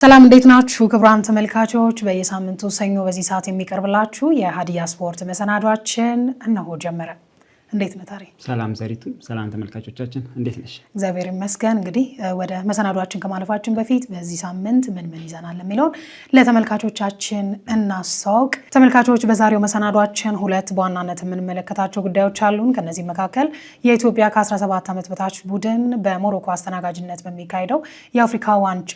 ሰላም እንዴት ናችሁ? ክቡራን ተመልካቾች በየሳምንቱ ሰኞ በዚህ ሰዓት የሚቀርብላችሁ የሀዲያ ስፖርት መሰናዷችን እነሆ ጀመረ። እንዴት ነህ ታሪ? ሰላም ዘሪቱ፣ ሰላም ተመልካቾቻችን እንዴት ነሽ? እግዚአብሔር ይመስገን። እንግዲህ ወደ መሰናዷችን ከማለፋችን በፊት በዚህ ሳምንት ምን ይዘናል የሚለውን ለተመልካቾቻችን እናስተዋውቅ። ተመልካቾች በዛሬው መሰናዷችን ሁለት በዋናነት የምንመለከታቸው ጉዳዮች አሉን። ከነዚህ መካከል የኢትዮጵያ ከ17 ዓመት በታች ቡድን በሞሮኮ አስተናጋጅነት በሚካሄደው የአፍሪካ ዋንጫ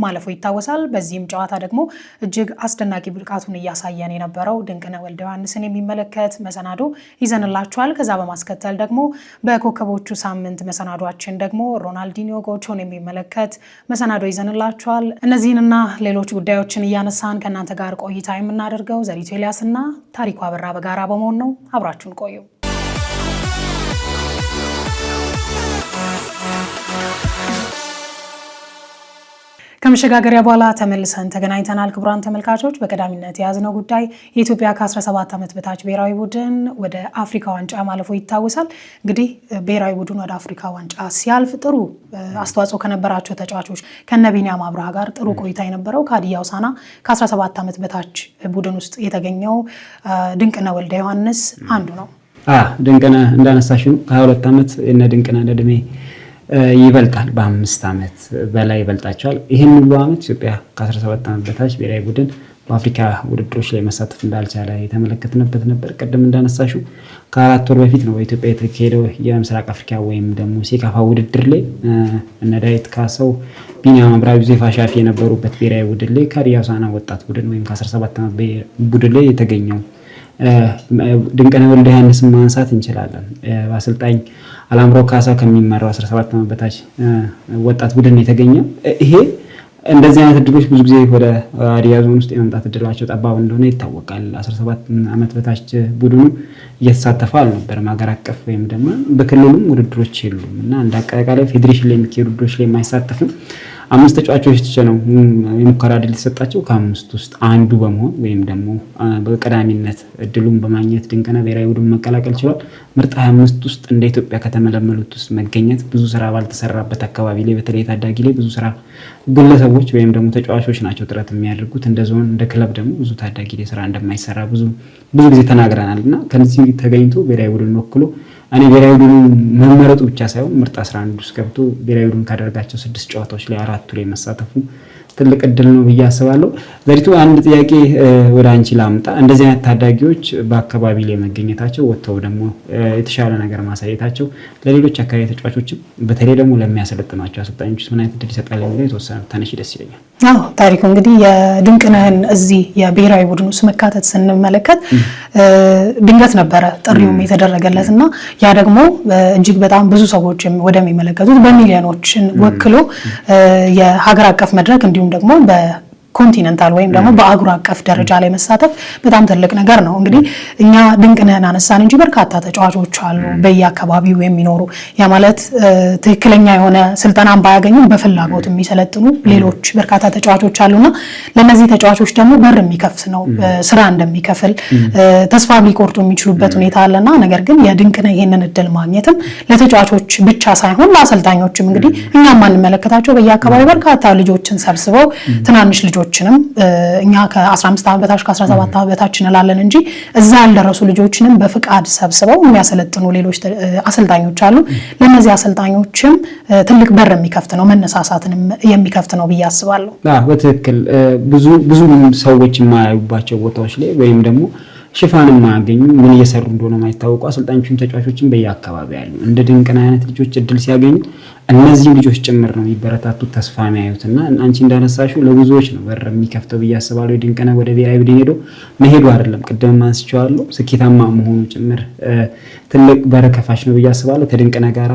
ማለፉ ይታወሳል። በዚህም ጨዋታ ደግሞ እጅግ አስደናቂ ብቃቱን እያሳየን የነበረው ድንቅነህ ወልደ ዮሐንስን የሚመለከት መሰናዶ ይዘንላችኋል። ከዛ በማስከተል ደግሞ በኮከቦቹ ሳምንት መሰናዷችን ደግሞ ሮናልዲኒዮ ጎቾን የሚመለከት መሰናዶ ይዘንላችኋል። እነዚህንና ሌሎች ጉዳዮችን እያነሳን ከእናንተ ጋር ቆይታ የምናደርገው ዘሪቱ ኤልያስና ታሪኩ አበራ በጋራ በመሆን ነው። አብራችሁን ቆዩ። ከመሸጋገሪያ በኋላ ተመልሰን ተገናኝተናል። ክቡራን ተመልካቾች በቀዳሚነት የያዝነው ጉዳይ የኢትዮጵያ ከ17 ዓመት በታች ብሔራዊ ቡድን ወደ አፍሪካ ዋንጫ ማለፉ ይታወሳል። እንግዲህ ብሔራዊ ቡድን ወደ አፍሪካ ዋንጫ ሲያልፍ ጥሩ አስተዋጽኦ ከነበራቸው ተጫዋቾች ከነ ቢኒያም አብርሃ ጋር ጥሩ ቆይታ የነበረው ከሀዲያ ሆሳዕና ከ17 ዓመት በታች ቡድን ውስጥ የተገኘው ድንቅነህ ወልደ ዮሐንስ አንዱ ነው። ድንቅነህ እንዳነሳሽው ከ22 ዓመት እነ ድንቅነህ እድሜ ይበልጣል። በ5 ዓመት በላይ ይበልጣቸዋል። ይህን ሁሉ ዓመት ኢትዮጵያ ከ17 ዓመት በታች ብሔራዊ ቡድን በአፍሪካ ውድድሮች ላይ መሳተፍ እንዳልቻለ የተመለከትንበት ነበር። ቀደም እንዳነሳሽው ከ4 ወር በፊት ነው በኢትዮጵያ የተካሄደው የምስራቅ አፍሪካ ወይም ደግሞ ሴካፋ ውድድር ላይ እነ ዳዊት ካሳው፣ ቢኒያም አብርሃ፣ ዮሴፍ አሻፊ የነበሩበት ብሔራዊ ቡድን ላይ ከሀዲያ ሆሳዕና ወጣት ቡድን ወይም ከ17 ዓመት ቡድን ላይ የተገኘው ድንቅነህ ወልደ ዮሐንስን ማንሳት እንችላለን። በአሰልጣኝ አላምሮ ካሳ ከሚመራው 17 ዓመት በታች ወጣት ቡድን የተገኘው ይሄ እንደዚህ አይነት እድሎች ብዙ ጊዜ ወደ ሀዲያ ዞን ውስጥ የመምጣት እድላቸው ጠባብ እንደሆነ ይታወቃል። 17 ዓመት በታች ቡድኑ እየተሳተፈ አልነበረም። ሀገር አቀፍ ወይም ደግሞ በክልሉም ውድድሮች የሉም እና እንደ አጠቃላይ ፌዴሬሽን ላይ የሚካሄዱ ውድድሮች ላይ የማይሳተፍም 5 ተጫዋቾች ነው የሙከራ እድል የተሰጣቸው። ከ5 ውስጥ አንዱ በመሆን ወይም ደግሞ በቀዳሚነት እድሉን በማግኘት ድንቅነህ ብሔራዊ ቡድን መቀላቀል ችሏል። ምርጥ 25 ውስጥ እንደ ኢትዮጵያ ከተመለመሉት ውስጥ መገኘት ብዙ ስራ ባልተሰራበት አካባቢ ላይ በተለይ ታዳጊ ላይ ብዙ ስራ ግለሰቦች ወይም ደግሞ ተጫዋቾች ናቸው ጥረት የሚያደርጉት። እንደ ዞን እንደ ክለብ ደግሞ ብዙ ታዳጊ ላይ ስራ እንደማይሰራ ብዙ ጊዜ ተናግረናል እና ከዚህ ተገኝቶ ብሔራዊ ቡድን ወክሎ እኔ ብሔራዊ ቡድኑ መመረጡ ብቻ ሳይሆን ምርጥ 11 ውስጥ ገብቶ ብሔራዊ ቡድን ካደረጋቸው 6 ጨዋታዎች ላይ 4ቱ ላይ መሳተፉ ትልቅ እድል ነው ብዬ አስባለሁ። ዘሪቱ አንድ ጥያቄ ወደ አንቺ ላምጣ። እንደዚህ አይነት ታዳጊዎች በአካባቢ ላይ መገኘታቸው ወጥተው ደግሞ የተሻለ ነገር ማሳየታቸው ለሌሎች አካባቢ ተጫዋቾችም በተለይ ደግሞ ለሚያሰለጥናቸው አሰልጣኞች ምን አይነት እድል ይሰጣል የሚለው የተወሰነ ተነሽ ደስ ይለኛል። ታሪኩ እንግዲህ የድንቅነህን እዚህ የብሔራዊ ቡድን ውስጥ መካተት ስንመለከት ድንገት ነበረ ጥሪውም የተደረገለት እና ያ ደግሞ እጅግ በጣም ብዙ ሰዎች ወደሚመለከቱት በሚሊዮኖችን ወክሎ የሀገር አቀፍ መድረክ እንዲሁም ደግሞ በኮንቲኔንታል ወይም ደግሞ በአህጉር አቀፍ ደረጃ ላይ መሳተፍ በጣም ትልቅ ነገር ነው። እንግዲህ እኛ ድንቅነህን አነሳን እንጂ በርካታ ተጫዋቾች አሉ በየአካባቢው የሚኖሩ ያ ማለት ትክክለኛ የሆነ ስልጠናን ባያገኙም በፍላጎት የሚሰለጥኑ ሌሎች በርካታ ተጫዋቾች አሉና ለነዚህ ተጫዋቾች ደግሞ በር የሚከፍት ነው፣ ስራ እንደሚከፍል ተስፋ ሊቆርጡ የሚችሉበት ሁኔታ አለና ነገር ግን የድንቅነህ ይሄንን እድል ማግኘትም ለተጫዋቾች ብቻ ሳይሆን ለአሰልጣኞችም እንግዲህ እኛ ማንመለከታቸው በየአካባቢው በርካታ ልጆችን ሰብስበው ትናንሽ ልጆችንም እኛ ከ15 ዓመት በታች ከ17 ዓመት በታች እንላለን እንጂ እዛ ያልደረሱ ልጆችንም በፍቃድ ሰብስበው የሚያሰለጥኑ ሌሎች አሰልጣኞች አሉ። ለነዚህ አሰልጣኞችም ትልቅ በር የሚከፍት ነው፣ መነሳሳትንም የሚከፍት ነው ብዬ አስባለሁ። በትክክል ብዙ ሰዎች የማያዩባቸው ቦታዎች ላይ ወይም ደግሞ ሽፋን የማያገኙ ምን እየሰሩ እንደሆነ የማይታወቁ አሰልጣኞችም ተጫዋቾችም በየአካባቢው ያሉ እንደ ድንቅነህ አይነት ልጆች እድል ሲያገኙ እነዚህ ልጆች ጭምር ነው የሚበረታቱት ተስፋ የሚያዩትና አንቺ እንዳነሳሽው ለብዙዎች ነው በር የሚከፍተው ብዬ አስባለሁ። ድንቅነህ ወደ ብሔራዊ ቡድን መሄዱ አይደለም ቅድም አንስቼዋለሁ ስኬታማ መሆኑ ጭምር ትልቅ በር ከፋች ነው ብዬ አስባለሁ። ከድንቅነህ ጋር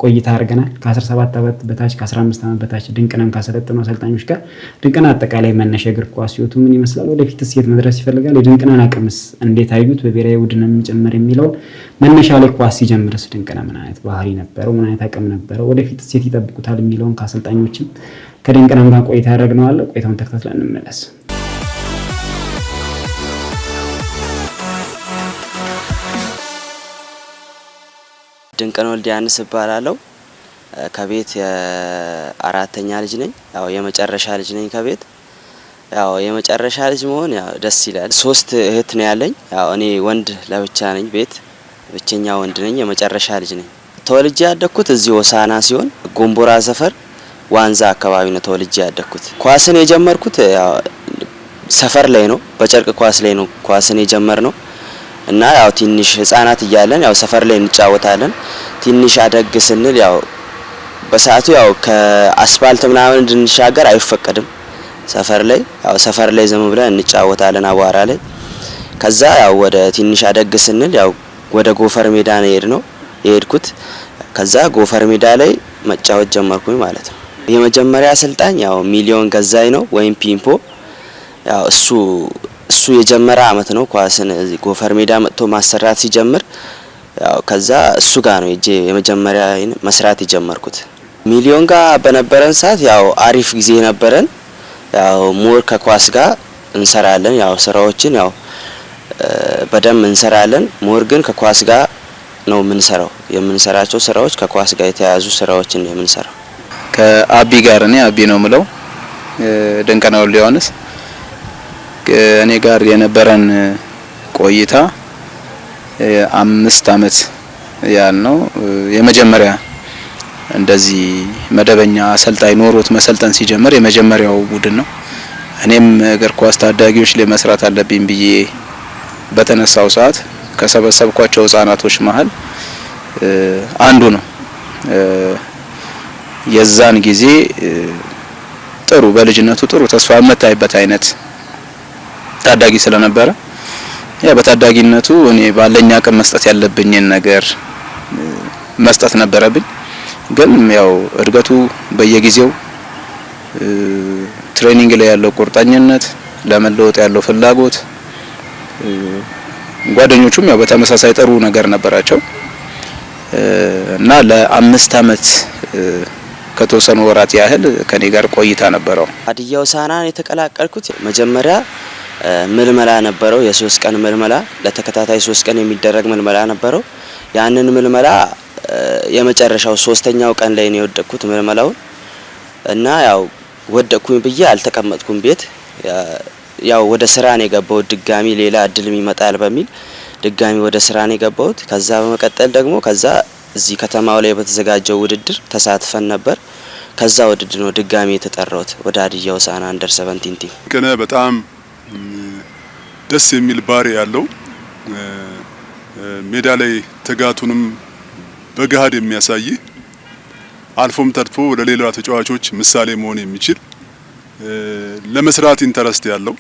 ቆይታ አድርገናል። ከ17 ዓመት በታች ከ15 ዓመት በታች ድንቅነህን ካሰለጠኑ አሰልጣኞች ጋር ድንቅነህ አጠቃላይ መነሻ እግር ኳስ ህይወቱ ምን ይመስላል፣ ወደፊት የት መድረስ ይፈልጋል፣ የድንቅነህን አቅምስ እንዴት አዩት፣ በብሔራዊ ቡድን የሚጨምር የሚለው መነሻ ላይ ኳስ ሲጀምርስ ድንቅነህ ምን አይነት ባህሪ ነበረው፣ ምን አይነት አቅም ነበረው፣ ወደፊት የት ይጠብቁታል የሚለውን ከአሰልጣኞችም ከድንቅነህም ጋር ቆይታ ያደረግነው አለ። ቆይታውን ተከታትለን እንመለስ። ድንቅነህ ወልደ ዮሐንስ እባላለሁ። ከቤት የአራተኛ ልጅ ነኝ። ያው የመጨረሻ ልጅ ነኝ ከቤት። ያው የመጨረሻ ልጅ መሆን ያው ደስ ይላል። 3 እህት ነው ያለኝ። ያው እኔ ወንድ ለብቻ ነኝ፣ ቤት ብቸኛ ወንድ ነኝ፣ የመጨረሻ ልጅ ነኝ። ተወልጄ ያደግኩት እዚህ ሆሳና ሲሆን ጎንቦራ ሰፈር ዋንዛ አካባቢ ነው ተወልጄ ያደግኩት። ኳስን የጀመርኩት ያው ሰፈር ላይ ነው፣ በጨርቅ ኳስ ላይ ነው ኳስን የጀመርነው እና ያው ትንሽ ህፃናት እያለን ያው ሰፈር ላይ እንጫወታለን። ትንሽ አደግ ስንል ያው በሰዓቱ ያው ከአስፋልት ምናምን እንድንሻገር አይፈቀድም ሰፈር ላይ። ያው ሰፈር ላይ ዝም ብለን እንጫወታለን አቧራ ላይ። ከዛ ያው ወደ ትንሽ አደግ ስንል ያው ወደ ጎፈር ሜዳ ነው የሄድኩት። ከዛ ጎፈር ሜዳ ላይ መጫወት ጀመርኩኝ ማለት ነው። የመጀመሪያ አሰልጣኝ ያው ሚሊዮን ገዛይ ነው ወይም ፒምፖ። ያው እሱ የጀመረ አመት ነው ኳስን እዚህ ጎፈር ሜዳ መጥቶ ማሰራት ሲጀምር። ያው ከዛ እሱ ጋር ነው የመጀመሪያ መስራት የጀመርኩት። ሚሊዮን ጋር በነበረን ሰዓት ያው አሪፍ ጊዜ ነበረን። ያው ሞር ከኳስ ጋር እንሰራለን። ያው ስራዎችን ያው በደም እንሰራለን። ሞር ግን ከኳስ ጋር ነው የምንሰራቸው ስራዎች ከኳስ ጋር የተያያዙ ስራዎችን ነው የምንሰራው። ከአቢ ጋር እኔ አቢ ነው ምለው ድንቅነህ ዮሐንስ እኔ ጋር የነበረን ቆይታ 5 አመት ያህል ነው። የመጀመሪያ እንደዚህ መደበኛ አሰልጣኝ ኖሮት መሰልጠን ሲጀምር የመጀመሪያው ቡድን ነው። እኔም እግር ኳስ ታዳጊዎች ላይ መስራት አለብኝ ብዬ በተነሳው ሰዓት ከሰበሰብኳቸው ህጻናቶች መሀል አንዱ ነው። የዛን ጊዜ ጥሩ በልጅነቱ ጥሩ ተስፋ የምታይበት አይነት ታዳጊ ስለነበረ ያ በታዳጊነቱ እኔ ባለኛ አቅም መስጠት ያለብኝን ነገር መስጠት ነበረብኝ። ግን ያው እድገቱ በየጊዜው ትሬኒንግ ላይ ያለው ቁርጠኝነት፣ ለመለወጥ ያለው ፍላጎት፣ ጓደኞቹም ያው በተመሳሳይ ጥሩ ነገር ነበራቸው እና ለ5 አመት ከተወሰኑ ወራት ያህል ከኔ ጋር ቆይታ ነበረው። ሀዲያ ሆሳዕናን የተቀላቀልኩት መጀመሪያ ምልመላ ነበረው። የ3 ቀን ምልመላ ለተከታታይ 3 ቀን የሚደረግ ምልመላ ነበረው። ያንን ምልመላ የመጨረሻው 3ኛው ቀን ላይ ነው የወደቅኩት ምልመላውን እና ያው ወደቅኩኝ ብዬ አልተቀመጥኩም ቤት። ያው ወደ ስራ ነው የገባሁት። ድጋሚ ሌላ እድል ይመጣል በሚል ድጋሚ ወደ ስራ ነው የገባሁት። ከዛ በመቀጠል ደግሞ ከዛ እዚህ ከተማው ላይ በተዘጋጀው ውድድር ተሳትፈን ነበር። ከዛ ውድድር ነው ድጋሚ የተጠራሁት ወደ ሀዲያ ሆሳዕና አንደር 17 ቲም። ድንቅነህ በጣም ደስ የሚል ባህሪ ያለው ሜዳ ላይ ትጋቱንም በገሃድ የሚያሳይ አልፎም ተርፎ ለሌላ ተጫዋቾች ምሳሌ መሆን የሚችል ለመስራት ኢንተረስት ያለው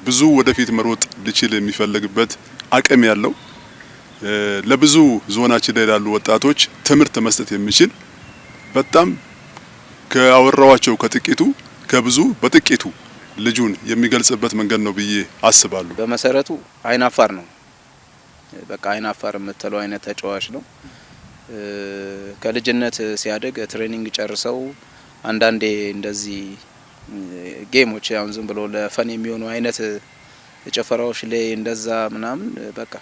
ብዙ ወደፊት መሮጥ ሊችል የሚፈልግበት አቅም ያለው ለብዙ ዞናችን ላይ ያሉ ወጣቶች ትምህርት መስጠት የሚችል በጣም ከአወራዋቸው ከጥቂቱ ከብዙ በጥቂቱ ልጁን የሚገልጽበት መንገድ ነው ብዬ አስባለሁ። በመሰረቱ አይናፋር ነው። በቃ አይናፋር የምትለው አይነት ተጫዋች ነው። ከልጅነት ሲያደግ ትሬኒንግ ጨርሰው አንዳንዴ እንደዚህ ጌሞች ያው ዝም ብሎ ለፈን የሚሆኑ አይነት ጨፈራዎች ላይ እንደዛ ምናምን በቃ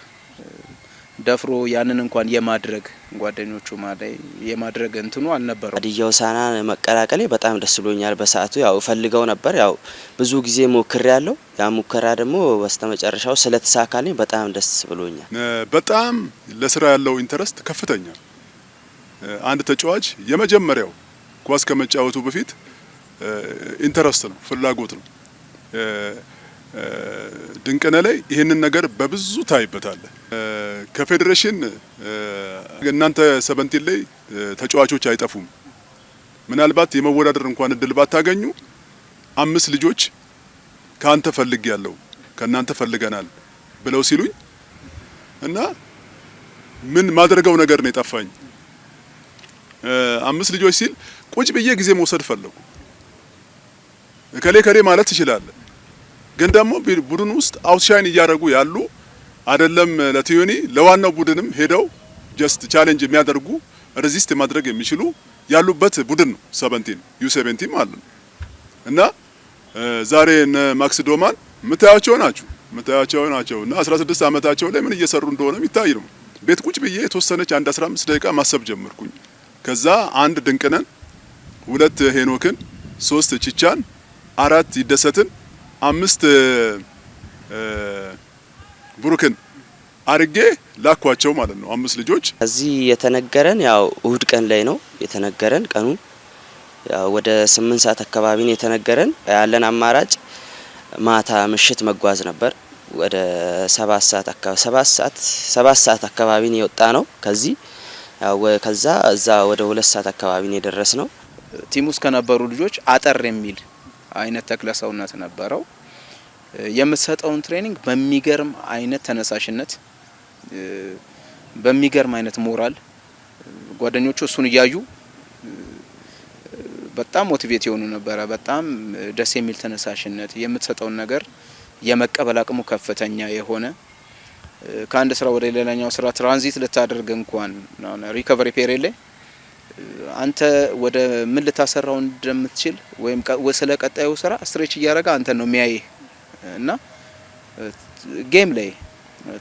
ደፍሮ ያንን እንኳን የማድረግ ጓደኞቹ ማለት የማድረግ እንትኑ አልነበረው። ሀዲያ ሆሳዕናን መቀላቀሌ በጣም ደስ ብሎኛል። በሰዓቱ ያው ፈልገው ነበር። ያው ብዙ ጊዜ ሞክሬያለሁ። ያ ሙከራ ደግሞ በስተመጨረሻው ስለተሳካልኝ በጣም ደስ ብሎኛል። በጣም ለስራ ያለው ኢንተረስት ከፍተኛ። አንድ ተጫዋች የመጀመሪያው ኳስ ከመጫወቱ በፊት ኢንተረስት ነው፣ ፍላጎት ነው። ድንቅነህ ላይ ይህንን ነገር በብዙ ታይበታል። ከፌዴሬሽን እናንተ 17 ላይ ተጫዋቾች አይጠፉም፣ ምናልባት የመወዳደር እንኳን እድል ባታገኙ 5 ልጆች ካንተ ፈልግ ያለው ከናንተ ፈልገናል ብለው ሲሉኝ እና ምን ማድረገው ነገር ነው የጠፋኝ። 5 ልጆች ሲል ቁጭ ብዬ ጊዜ መውሰድ ፈለጉ። ከሌ ማለት ትችላለህ፣ ግን ደግሞ ቡድን ውስጥ አውትሻይን እያደረጉ ያሉ አይደለም ለቲዮኒ ለዋናው ቡድንም ሄደው ጀስት ቻሌንጅ የሚያደርጉ ሬዚስት ማድረግ የሚችሉ ያሉበት ቡድን ነው 17 U17 ማለት ነው። እና ዛሬ እነ ማክስ ዶማን ምታያቸው ናቸው እና 16 አመታቸው ላይ ምን እየሰሩ እንደሆነ የሚታይ ነው። ቤት ቁጭ ብዬ የተወሰነች 1 15 ደቂቃ ማሰብ ጀመርኩኝ። ከዛ 1 ድንቅነን፣ 2 ሄኖክን፣ 3 ቺቻን፣ 4 ይደሰትን፣ 5 ብሩክን አርጌ ላኳቸው ማለት ነው። 5 ልጆች እዚህ የተነገረን ያው እሁድ ቀን ላይ ነው የተነገረን። ቀኑ ያው ወደ 8 ሰዓት አካባቢ ነው የተነገረን። ያለን አማራጭ ማታ ምሽት መጓዝ ነበር። ወደ 7 ሰዓት አካባቢ ነው የወጣ ነው ከዚህ ያው ከዛ እዛ ወደ 2 ሰዓት አካባቢ ነው የደረስ ነው። ቲም ውስጥ ከነበሩ ልጆች አጠር የሚል አይነት ተክለ ሰውነት ነበረው። የምትሰጠውን ትሬኒንግ በሚገርም አይነት ተነሳሽነት፣ በሚገርም አይነት ሞራል ጓደኞቹ እሱን እያዩ በጣም ሞቲቬት የሆኑ ነበረ። በጣም ደስ የሚል ተነሳሽነት፣ የምትሰጠውን ነገር የመቀበል አቅሙ ከፍተኛ የሆነ ከአንድ ስራ ወደ ሌላኛው ስራ ትራንዚት ልታደርግ እንኳን ሪከቨሪ ፔሪድ ላይ አንተ ወደ ምን ልታሰራው እንደምትችል ወይም ስለ ቀጣዩ ስራ ስትሬች እያደረገ አንተ ነው የሚያይ እና ጌም ላይ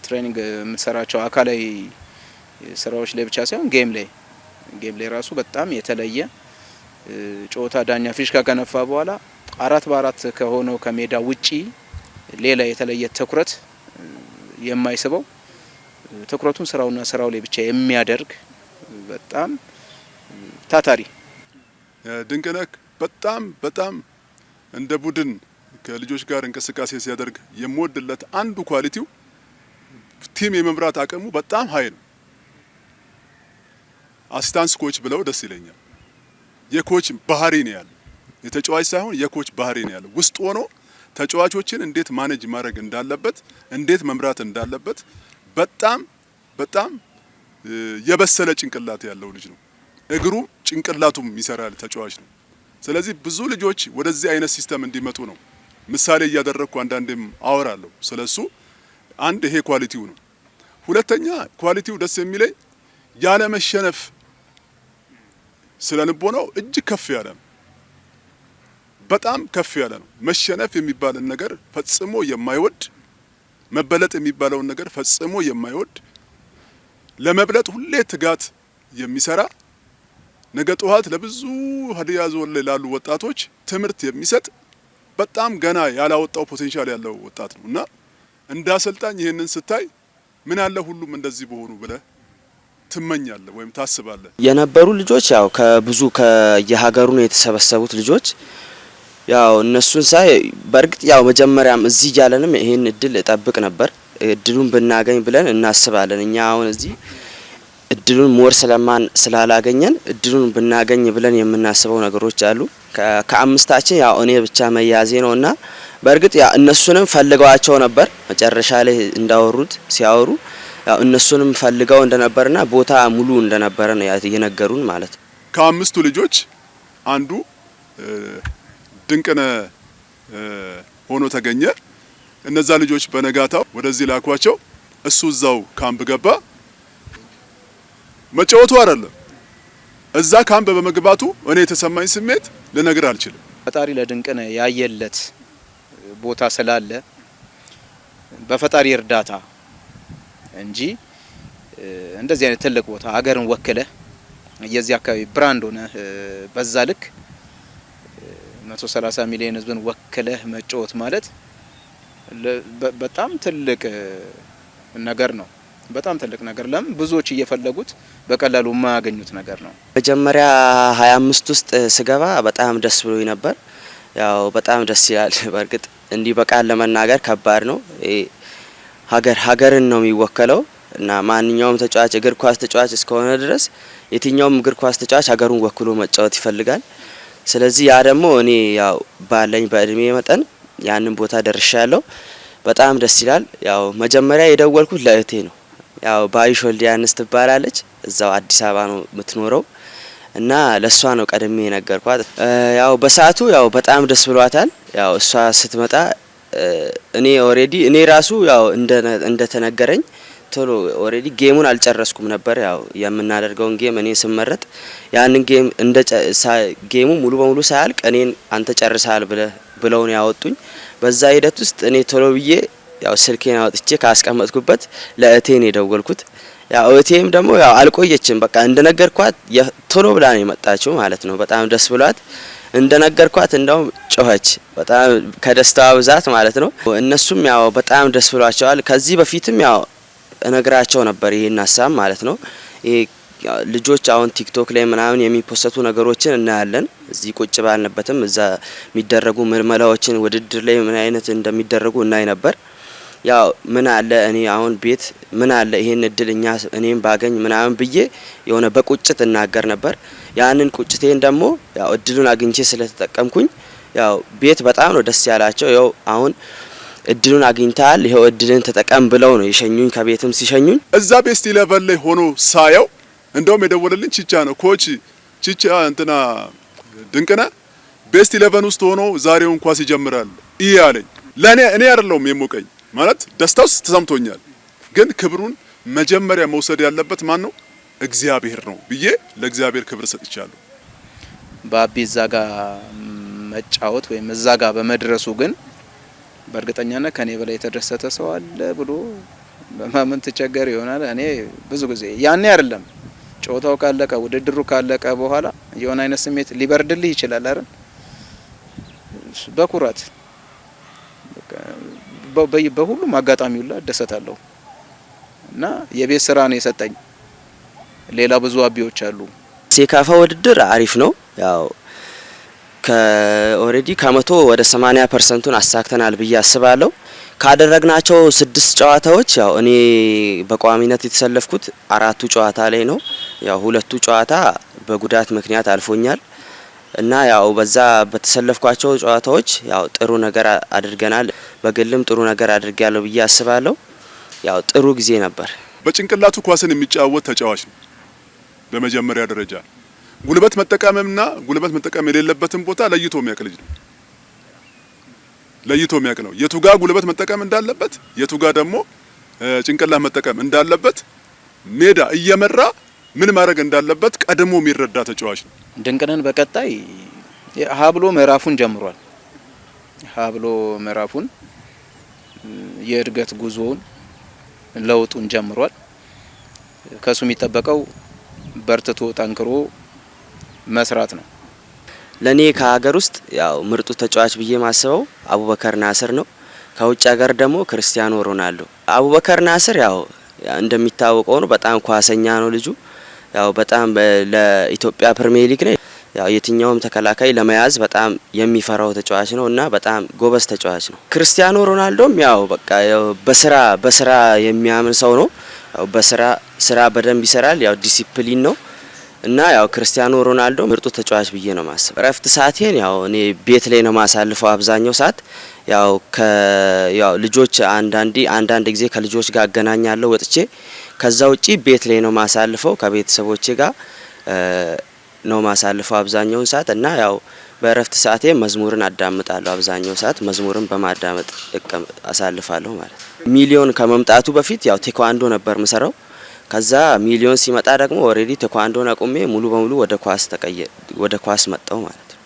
ትሬኒንግ የምትሰራቸው አካላዊ ስራዎች ላይ ብቻ ሳይሆን ጌም ላይ ራሱ በጣም የተለየ ጨዋታ ዳኛ ፊሽካ ከነፋ በኋላ 4-4 ከሆነው ከሜዳ ውጪ ሌላ የተለየ ትኩረት የማይስበው ትኩረቱን ስራው ላይ ብቻ የሚያደርግ በጣም ታታሪ ድንቅነህ በጣም እንደ ቡድን ከልጆች ጋር እንቅስቃሴ ሲያደርግ የምወድለት አንዱ ኳሊቲው ቲም የመምራት አቅሙ በጣም ሀይ ነው። አሲስታንስ ኮች ብለው ደስ ይለኛል። የኮች ባህሪ ነው ያለው፣ የተጫዋች ሳይሆን የኮች ባህሪ ነው ያለው። ውስጥ ሆኖ ተጫዋቾችን እንዴት ማኔጅ ማድረግ እንዳለበት፣ እንዴት መምራት እንዳለበት በጣም የበሰለ ጭንቅላት ያለው ልጅ ነው። እግሩም ጭንቅላቱም ይሰራል ተጫዋች ነው። ስለዚህ ብዙ ልጆች ወደዚህ አይነት ሲስተም እንዲመጡ ነው ምሳሌ እያደረግኩ አንዳንዴም አወራለሁ ስለሱ። አንድ ይሄ ኳሊቲው ነው። ሁለተኛ ኳሊቲው ደስ የሚለኝ ያለ መሸነፍ ስለልቦናው እጅግ ከፍ ያለ ነው። በጣም ከፍ ያለ ነው። መሸነፍ የሚባልን ነገር ፈጽሞ የማይወድ፣ መበለጥ የሚባለውን ነገር ፈጽሞ የማይወድ፣ ለመብለጥ ሁሌ ትጋት የሚሰራ፣ ነገ ጠዋት ለብዙ ሀዲያ ዞን ላይ ላሉ ወጣቶች ትምህርት የሚሰጥ በጣም ገና ያላወጣው ፖቴንሻል ያለው ወጣት ነው እና እንደ አሰልጣኝ ይሄንን ስታይ ምን አለ ሁሉም እንደዚህ በሆኑ ብለህ ትመኛለህ ወይም ታስባለህ። የነበሩ ልጆች ያው ከብዙ ከየሀገሩ ነው የተሰበሰቡት ልጆች። ያው እነሱን ሳይ በእርግጥ ያው መጀመሪያም እዚህ ያለንም ይሄን እድል እጠብቅ ነበር። እድሉን ብናገኝ ብለን እናስባለን። እኛ አሁን እዚህ እድሉን ሞር ስላላገኘን እድሉን ብናገኝ ብለን የምናስበው ነገሮች አሉ። ከአምስታችን ያው እኔ ብቻ መያዜ ነውና በእርግጥ ያው እነሱንም ፈልገዋቸው ነበር። መጨረሻ ላይ እንዳወሩት ሲያወሩ ያው እነሱንም ፈልገው እንደነበርና ቦታ ሙሉ እንደነበረ ነው የነገሩን ማለት ነው። ከአምስቱ ልጆች አንዱ ድንቅነህ ሆኖ ተገኘ። እነዛ ልጆች በነጋታው ወደዚህ ላኳቸው። እሱ እዛው ካምፕ ገባ። መጫወቱ አይደለም እዛ ካምፕ በመግባቱ እኔ የተሰማኝ ስሜት ልነግር አልችልም። ፈጣሪ ለድንቅነህ ያየለት ቦታ ስላለ በፈጣሪ እርዳታ እንጂ እንደዚህ አይነት ትልቅ ቦታ ሀገርን ወክለ የዚህ አካባቢ ብራንድ ሆነ በዛ ልክ 130 ሚሊዮን ህዝብን ወክለህ መጫወት ማለት በጣም ትልቅ ነገር ነው። በጣም ትልቅ ነገር ለምን ብዙዎች እየፈለጉት በቀላሉ የማያገኙት ነገር ነው። መጀመሪያ 25 ውስጥ ስገባ በጣም ደስ ብሎኝ ነበር። ያው በጣም ደስ ይላል። በእርግጥ እንዲህ በቃል ለመናገር ከባድ ነው። ሀገርን ነው የሚወከለው እና ማንኛውም ተጫዋች እግር ኳስ ተጫዋች እስከሆነ ድረስ የትኛውም እግር ኳስ ተጫዋች ሀገሩን ወክሎ መጫወት ይፈልጋል። ስለዚህ ያ ደግሞ እኔ ያው ባለኝ በእድሜ መጠን ያንን ቦታ ደርሻለሁ። በጣም ደስ ይላል። ያው መጀመሪያ የደወልኩት ለእህቴ ነው። ያው ባይሽ ወልዲያንስ ትባላለች፣ እዛው አዲስ አበባ ነው የምትኖረው እና ለሷ ነው ቀድሜ የነገርኳት። ያው በሰዓቱ ያው በጣም ደስ ብሏታል። ያው እሷ ስትመጣ እኔ ራሱ ያው እንደተነገረኝ ቶሎ ኦሬዲ ጌሙን አልጨረስኩም ነበር። ያው የምናደርገውን ጌም እኔ ስመረጥ ያንን ጌሙ ሙሉ በሙሉ ሳያልቅ እኔን አንተ ጨርሰሃል ብለው ነው ያወጡኝ። በዛ ሂደት ውስጥ እኔ ቶሎ ብዬ ያው ስልኬን አውጥቼ ካስቀመጥኩበት ለእቴን የደወልኩት ያው እህቴም ደግሞ ያው አልቆየችም። በቃ እንደነገርኳት ቶሎ ብላ ነው የመጣችው ማለት ነው። በጣም ደስ ብሏት እንደነገርኳት እንደውም ጮኸች፣ በጣም ከደስታዋ ብዛት ማለት ነው። እነሱም ያው በጣም ደስ ብሏቸዋል። ከዚህ በፊትም ያው እነግራቸው ነበር ይሄን ሀሳብ ማለት ነው። ይሄ ልጆች አሁን ቲክቶክ ላይ ምናምን የሚፖሰቱ ነገሮችን እናያለን። እዚህ ቁጭ ባልነበትም እዛ የሚደረጉ ምልመላዎችን ውድድር ላይ ምን አይነት እንደሚደረጉ እናይ ነበር። ያው ምን አለ እኔ አሁን ቤት ምን አለ ይሄን እድል እኔም ባገኝ ምናምን ብዬ የሆነ በቁጭት እናገር ነበር። ያንን ቁጭቴን ደግሞ ያው እድሉን አግኝቼ ስለተጠቀምኩኝ ያው ቤት በጣም ነው ደስ ያላቸው። ያው አሁን እድሉን አግኝታል ይሄው እድልን ተጠቀም ብለው ነው የሸኙኝ። ከቤትም ሲሸኙኝ እዛ ቤስት 11 ላይ ሆኖ ሳየው እንደውም የደወለልኝ ቺቻ ነው። ኮች ቺቻ እንትና ድንቅነ ቤስት 11 ውስጥ ሆኖ ዛሬውን ኳስ ይጀምራል ይሄ አለኝ። ለኔ እኔ አይደለሁም የሞቀኝ ማለት ደስታውስ ተሰምቶኛል። ግን ክብሩን መጀመሪያ መውሰድ ያለበት ማን ነው? እግዚአብሔር ነው ብዬ ለእግዚአብሔር ክብር ሰጥቻለሁ። ባቢ እዛ ጋር መጫወት ወይም እዛ ጋር በመድረሱ ግን በእርግጠኛነት ከኔ በላይ የተደሰተ ሰው አለ ብሎ በማመን ተቸገር ይሆናል። እኔ ብዙ ጊዜ ያኔ አይደለም ጨዋታው ካለቀ ውድድሩ ካለቀ በኋላ የሆነ አይነት ስሜት ሊበርድልህ ይችላል አይደል? በኩራት በሁሉም አጋጣሚ ሁሉ እደሰታለሁ እና የቤት ስራ ነው የሰጠኝ። ሌላ ብዙ አቢዎች አሉ። ሴካፋ ውድድር አሪፍ ነው። ያው ኦሬዲ ከ100 ወደ 80% አሳክተናል ብዬ አስባለሁ። ካደረግናቸው 6 ጨዋታዎች ያው እኔ በቋሚነት የተሰለፍኩት 4ቱ ጨዋታ ላይ ነው። ያው 2ቱ ጨዋታ በጉዳት ምክንያት አልፎኛል እና ያው በዛ በተሰለፍኳቸው ጨዋታዎች ያው ጥሩ ነገር አድርገናል። በግልም ጥሩ ነገር አድርጌያለሁ ብዬ አስባለሁ። ያው ጥሩ ጊዜ ነበር። በጭንቅላቱ ኳስን የሚጫወት ተጫዋች ነው። በመጀመሪያ ደረጃ ጉልበት መጠቀምና ጉልበት መጠቀም የሌለበትን ቦታ ለይቶ የሚያውቅ ልጅ ነው። ለይቶ የሚያውቅ ነው። የቱጋ ጉልበት መጠቀም እንዳለበት፣ የቱጋ ደግሞ ጭንቅላት መጠቀም እንዳለበት ሜዳ እየመራ ምን ማድረግ እንዳለበት ቀድሞ የሚረዳ ተጫዋች ነው። ድንቅነን በቀጣይ ሀብሎ ምዕራፉን ጀምሯል። ሀብሎ ምዕራፉን የእድገት ጉዞውን ለውጡን ጀምሯል። ከሱ የሚጠበቀው በርትቶ ጠንክሮ መስራት ነው። ለኔ ከሀገር ውስጥ ያው ምርጡ ተጫዋች ብዬ ማስበው አቡበከር ናስር ነው። ከውጭ ሀገር ደግሞ ክርስቲያኖ ሮናልዶ። አቡበከር ናስር ያው እንደሚታወቀው ነው በጣም ኳሰኛ ነው ልጁ። ያው በጣም ለኢትዮጵያ ፕሪሚየር ሊግ ነው ያው የትኛውም ተከላካይ ለመያዝ በጣም የሚፈራው ተጫዋች ነው እና በጣም ጎበዝ ተጫዋች ነው። ክርስቲያኖ ሮናልዶም ያው በቃ ያው በስራ የሚያምን ሰው ነው። ያው ስራ በደንብ ይሰራል። ያው ዲሲፕሊን ነው እና ያው ክርስቲያኖ ሮናልዶ ምርጡ ተጫዋች ብዬ ነው ማስብ። እረፍት ሰዓቴን ያው እኔ ቤት ላይ ነው ማሳልፈው አብዛኛው ሰዓት። ያው ያው ልጆች አንዳንድ ጊዜ ከልጆች ጋር አገናኛለሁ ወጥቼ። ከዛ ውጪ ቤት ላይ ነው ማሳልፈው ከቤተሰቦቼ ጋር ነው ማሳልፈው አብዛኛውን ሰዓት እና ያው በእረፍት ሰዓቴ መዝሙርን አዳምጣለሁ። አብዛኛው ሰዓት መዝሙርን በማዳመጥ አሳልፋለሁ ማለት ነው። ሚሊዮን ከመምጣቱ በፊት ያው ቴኳንዶ ነበር ምሰራው። ከዛ ሚሊዮን ሲመጣ ደግሞ ኦሬዲ ቴኳንዶን አቁሜ ሙሉ በሙሉ ወደ ኳስ መጣው ማለት ነው።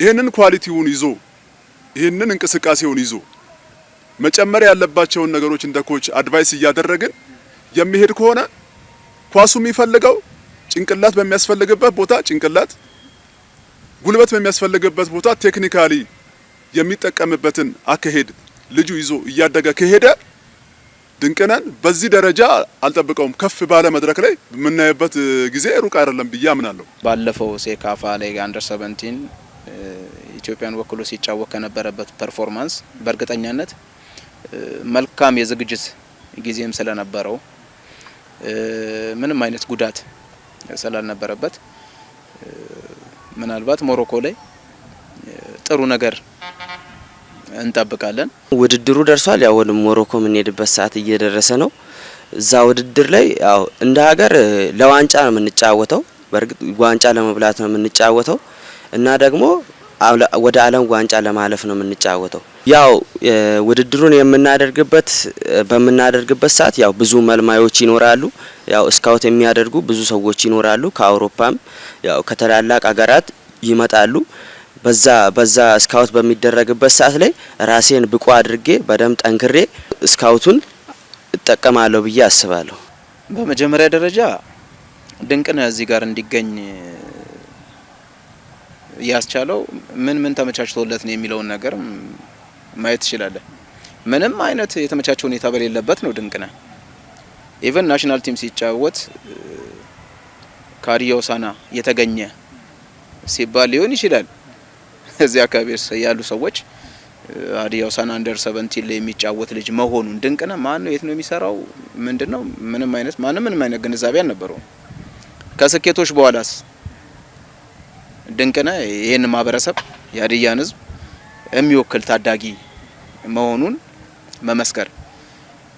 ይሄንን ኳሊቲውን ይዞ ይሄንን እንቅስቃሴውን ይዞ መጨመር ያለባቸውን ነገሮች እንደ ኮች አድቫይስ እያደረግን የሚሄድ ከሆነ ኳሱ የሚፈልገው ጭንቅላት በሚያስፈልግበት ቦታ ጭንቅላት፣ ጉልበት በሚያስፈልግበት ቦታ ቴክኒካሊ የሚጠቀምበትን አካሄድ ልጁ ይዞ እያደገ ከሄደ ድንቅነን በዚህ ደረጃ አልጠብቀውም። ከፍ ባለ መድረክ ላይ የምናየበት ጊዜ ሩቅ አይደለም ብዬ አምናለሁ። ባለፈው ሴካፋ ላይ አንደር 17 ኢትዮጵያን ወክሎ ሲጫወት ከነበረበት ፐርፎርማንስ በእርግጠኛነት መልካም የዝግጅት ጊዜም ስለነበረው ምንም አይነት ጉዳት ስላልነበረበት ምናልባት ሞሮኮ ላይ ጥሩ ነገር እንጠብቃለን። ውድድሩ ደርሷል። ያው ወደ ሞሮኮ የምንሄድበት ሰዓት እየደረሰ ነው። እዛ ውድድር ላይ ያው እንደ ሀገር ለዋንጫ ነው የምንጫወተው። በርግጥ ዋንጫ ለመብላት ነው የምንጫወተው እና ደግሞ ወደ ዓለም ዋንጫ ለማለፍ ነው የምንጫወተው። ያው ውድድሩን በምናደርግበት ሰዓት ያው ብዙ መልማዮች ይኖራሉ። ያው ስካውት የሚያደርጉ ብዙ ሰዎች ይኖራሉ። ከአውሮፓም ያው ከተላላቅ ሀገራት ይመጣሉ። በዛ ስካውት በሚደረግበት ሰዓት ላይ ራሴን ብቁ አድርጌ በደም ጠንክሬ ስካውቱን እጠቀማለሁ ብዬ አስባለሁ። በመጀመሪያ ደረጃ ድንቅነህ እዚህ ጋር እንዲገኝ ያስቻለው ምን ተመቻችቶለት ነው የሚለውን ነገር ማየት ይችላል። ምንም አይነት የተመቻቸ ሁኔታ በሌለበት ነው ድንቅነህ ኢቨን ናሽናል ቲም ሲጫወት ከሀዲያ ሆሳዕና የተገኘ ሲባል ሊሆን ይችላል። እዚህ አካባቢ ያሉ ሰዎች ሀዲያ ሆሳዕና አንደር 17 ላይ የሚጫወት ልጅ መሆኑን ድንቅነህ ማን ነው የት ነው የሚሰራው ምንድነው ምንም አይነት ግንዛቤ አልነበረውም። ከስኬቶች በኋላስ ድንቅነህ ይሄን ማህበረሰብ የሀዲያን ህዝብ የሚወክል ታዳጊ መሆኑን መመስከር።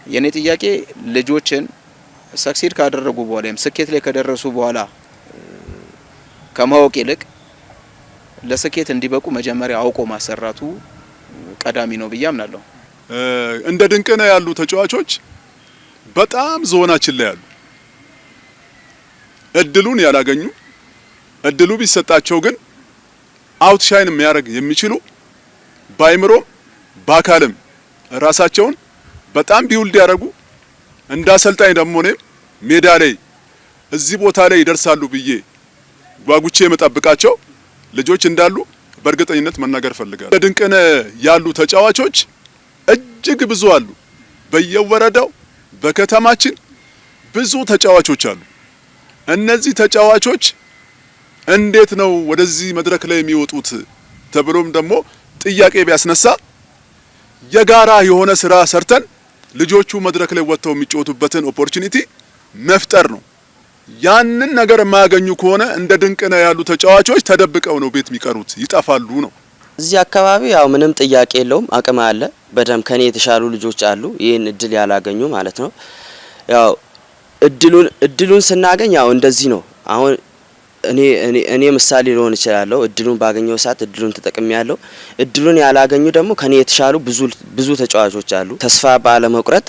የኔ ጥያቄ ልጆችን ሰክሲድ ካደረጉ በኋላም ስኬት ላይ ከደረሱ በኋላ ከማወቅ ይልቅ ለስኬት እንዲበቁ መጀመሪያ አውቆ ማሰራቱ ቀዳሚ ነው ብዬ አምናለሁ። እንደ ድንቅነህ ያሉ ተጫዋቾች በጣም ዞናችን ላይ ያሉ እድሉን ያላገኙ እድሉ ቢሰጣቸው ግን አውትሻይን የሚያደርግ የሚችሉ ባይምሮም በአካልም ራሳቸውን በጣም ቢውልድ ያደርጉ እንደ አሰልጣኝ ደግሞ እኔም ሜዳ ላይ እዚህ ቦታ ላይ ይደርሳሉ ብዬ ጓጉቼ የመጠብቃቸው ልጆች እንዳሉ በእርግጠኝነት መናገር ፈልጋለሁ። ድንቅነህ ያሉ ተጫዋቾች እጅግ ብዙ አሉ። በየወረዳው በከተማችን ብዙ ተጫዋቾች አሉ። እነዚህ ተጫዋቾች እንዴት ነው ወደዚህ መድረክ ላይ የሚወጡት ተብሎም ደግሞ ጥያቄ ቢያስነሳ የጋራ የሆነ ስራ ሰርተን ልጆቹ መድረክ ላይ ወጥተው የሚጫወቱበትን ኦፖርቹኒቲ መፍጠር ነው። ያንን ነገር የማያገኙ ከሆነ እንደ ድንቅነህ ያሉ ተጫዋቾች ተደብቀው ነው ቤት የሚቀሩት፣ ይጠፋሉ ነው። እዚህ አካባቢ ያው ምንም ጥያቄ የለውም፣ አቅም አለ። በደም ከኔ የተሻሉ ልጆች አሉ፣ ይህን እድል ያላገኙ ማለት ነው። ያው እድሉን ስናገኝ ያው እንደዚህ ነው። አሁን እኔ ምሳሌ ልሆን እችላለሁ። እድሉን ባገኘው ሰዓት እድሉን ተጠቅሜያለሁ። እድሉን ያላገኙ ደግሞ ከኔ የተሻሉ ብዙ ተጫዋቾች አሉ። ተስፋ ባለመቁረጥ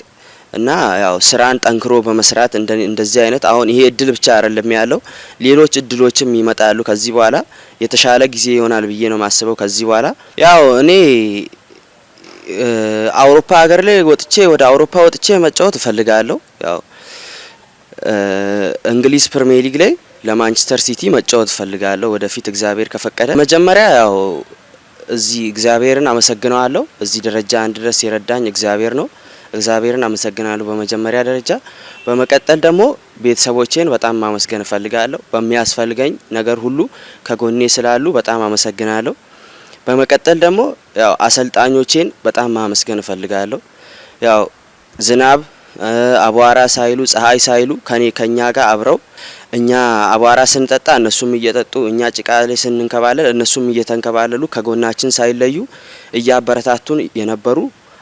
እና ያው ስራን ጠንክሮ በመስራት እንደዚህ አይነት አሁን ይሄ እድል ብቻ አይደለም ያለው፣ ሌሎች እድሎችም ይመጣሉ። ከዚህ በኋላ የተሻለ ጊዜ ይሆናል ብዬ ነው ማስበው። ከዚህ በኋላ ያው እኔ አውሮፓ ሀገር ላይ ወደ አውሮፓ ወጥቼ መጫወት እፈልጋለሁ። ያው እንግሊዝ ፕሪሚየር ሊግ ላይ ለማንቸስተር ሲቲ መጫወት እፈልጋለሁ ወደፊት እግዚአብሔር ከፈቀደ። መጀመሪያ ያው እዚህ እግዚአብሔርን አመሰግናለሁ። እዚህ ደረጃ እንድረስ የረዳኝ እግዚአብሔር ነው። እግዚአብሔርን አመሰግናለሁ በመጀመሪያ ደረጃ። በመቀጠል ደግሞ ቤተሰቦቼን በጣም ማመስገን እፈልጋለሁ። በሚያስፈልገኝ ነገር ሁሉ ከጎኔ ስላሉ በጣም አመሰግናለሁ። በመቀጠል ደግሞ ያው አሰልጣኞቼን በጣም ማመስገን እፈልጋለሁ። ያው ዝናብ አቧራ ሳይሉ ፀሐይ ሳይሉ ከኛ ጋር አብረው እኛ አቧራ ስንጠጣ እነሱም እየጠጡ እኛ ጭቃ ላይ ስንንከባለል እነሱም እየተንከባለሉ ከጎናችን ሳይለዩ እያበረታቱን የነበሩ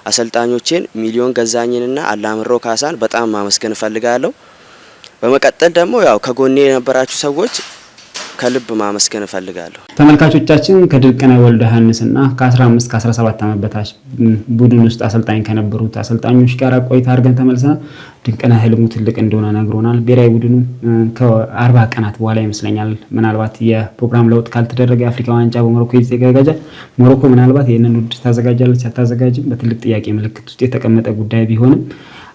አሰልጣኞቼን ሚሊዮን ገዛኝንና አላምሮ ካሳን በጣም ማመስገን እፈልጋለሁ። በመቀጠል ደግሞ ያው ከጎኔ የነበራችሁ ሰዎች ከልብ ማመስገን እፈልጋለሁ። ተመልካቾቻችን ከድንቅነህ ወልደ ዮሐንስና ከ15 ከ17 ዓመት በታች ቡድን ውስጥ አሰልጣኝ ከነበሩት አሰልጣኞች ጋር ቆይታ አድርገን ተመልሰናል። ድንቅነህ ህልሙ ትልቅ እንደሆነ ነግሮናል። ብሔራዊ ቡድኑ ከ40 ቀናት በኋላ ይመስለኛል ምናልባት የፕሮግራም ለውጥ ካልተደረገ የአፍሪካ ዋንጫ በሞሮኮ ይዘጋጃል። ሞሮኮ ምናልባት ይሄንን ውድድር ታዘጋጃለች አታዘጋጅም በትልቅ ጥያቄ ምልክት ውስጥ የተቀመጠ ጉዳይ ቢሆንም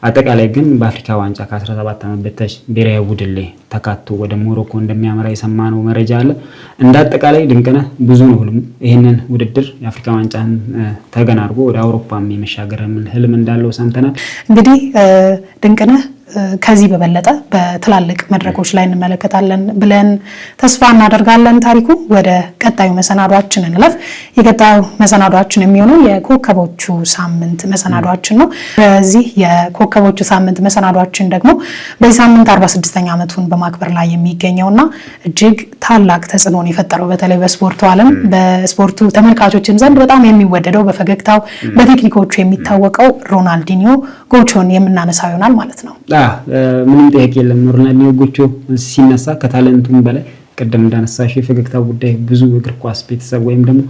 አጠቃላይ ግን በአፍሪካ ዋንጫ ከ17 ዓመት በታች ብሔራዊ ቡድን ላይ ተካቶ ወደ ሞሮኮ እንደሚያመራ የሰማነው መረጃ አለ። እንደ አጠቃላይ ድንቅነህ ብዙ ነው ህልሙ። ይሄንን ውድድር የአፍሪካ ዋንጫን ተገናርጎ ወደ አውሮፓም የመሻገር ህልም እንዳለው ሰምተናል። እንግዲህ ድንቅነህ ከዚህ በበለጠ በትላልቅ መድረኮች ላይ እንመለከታለን ብለን ተስፋ እናደርጋለን። ታሪኩ ወደ ቀጣዩ መሰናዷችን እንለፍ። የቀጣዩ መሰናዷችን የሚሆነው የኮከቦቹ ሳምንት መሰናዷችን ነው። በዚህ የኮከቦቹ ሳምንት መሰናዷችን ደግሞ በዚህ ሳምንት 46ኛ ዓመቱን በማክበር ላይ የሚገኘውና እጅግ ታላቅ ተጽዕኖን የፈጠረው በተለይ በስፖርቱ ዓለም በስፖርቱ ተመልካቾችም ዘንድ በጣም የሚወደደው በፈገግታው በቴክኒኮቹ የሚታወቀው ሮናልዲኒዮ ጎቾን የምናነሳው ይሆናል ማለት ነው። ምንም ጥያቄ የለም። ሮናልዲኒዮ ጎቾ ሲነሳ ከታለንቱም በላይ ቀደም እንዳነሳሽ የፈገግታው ጉዳይ ብዙ እግር ኳስ ቤተሰብ ወይም ደግሞ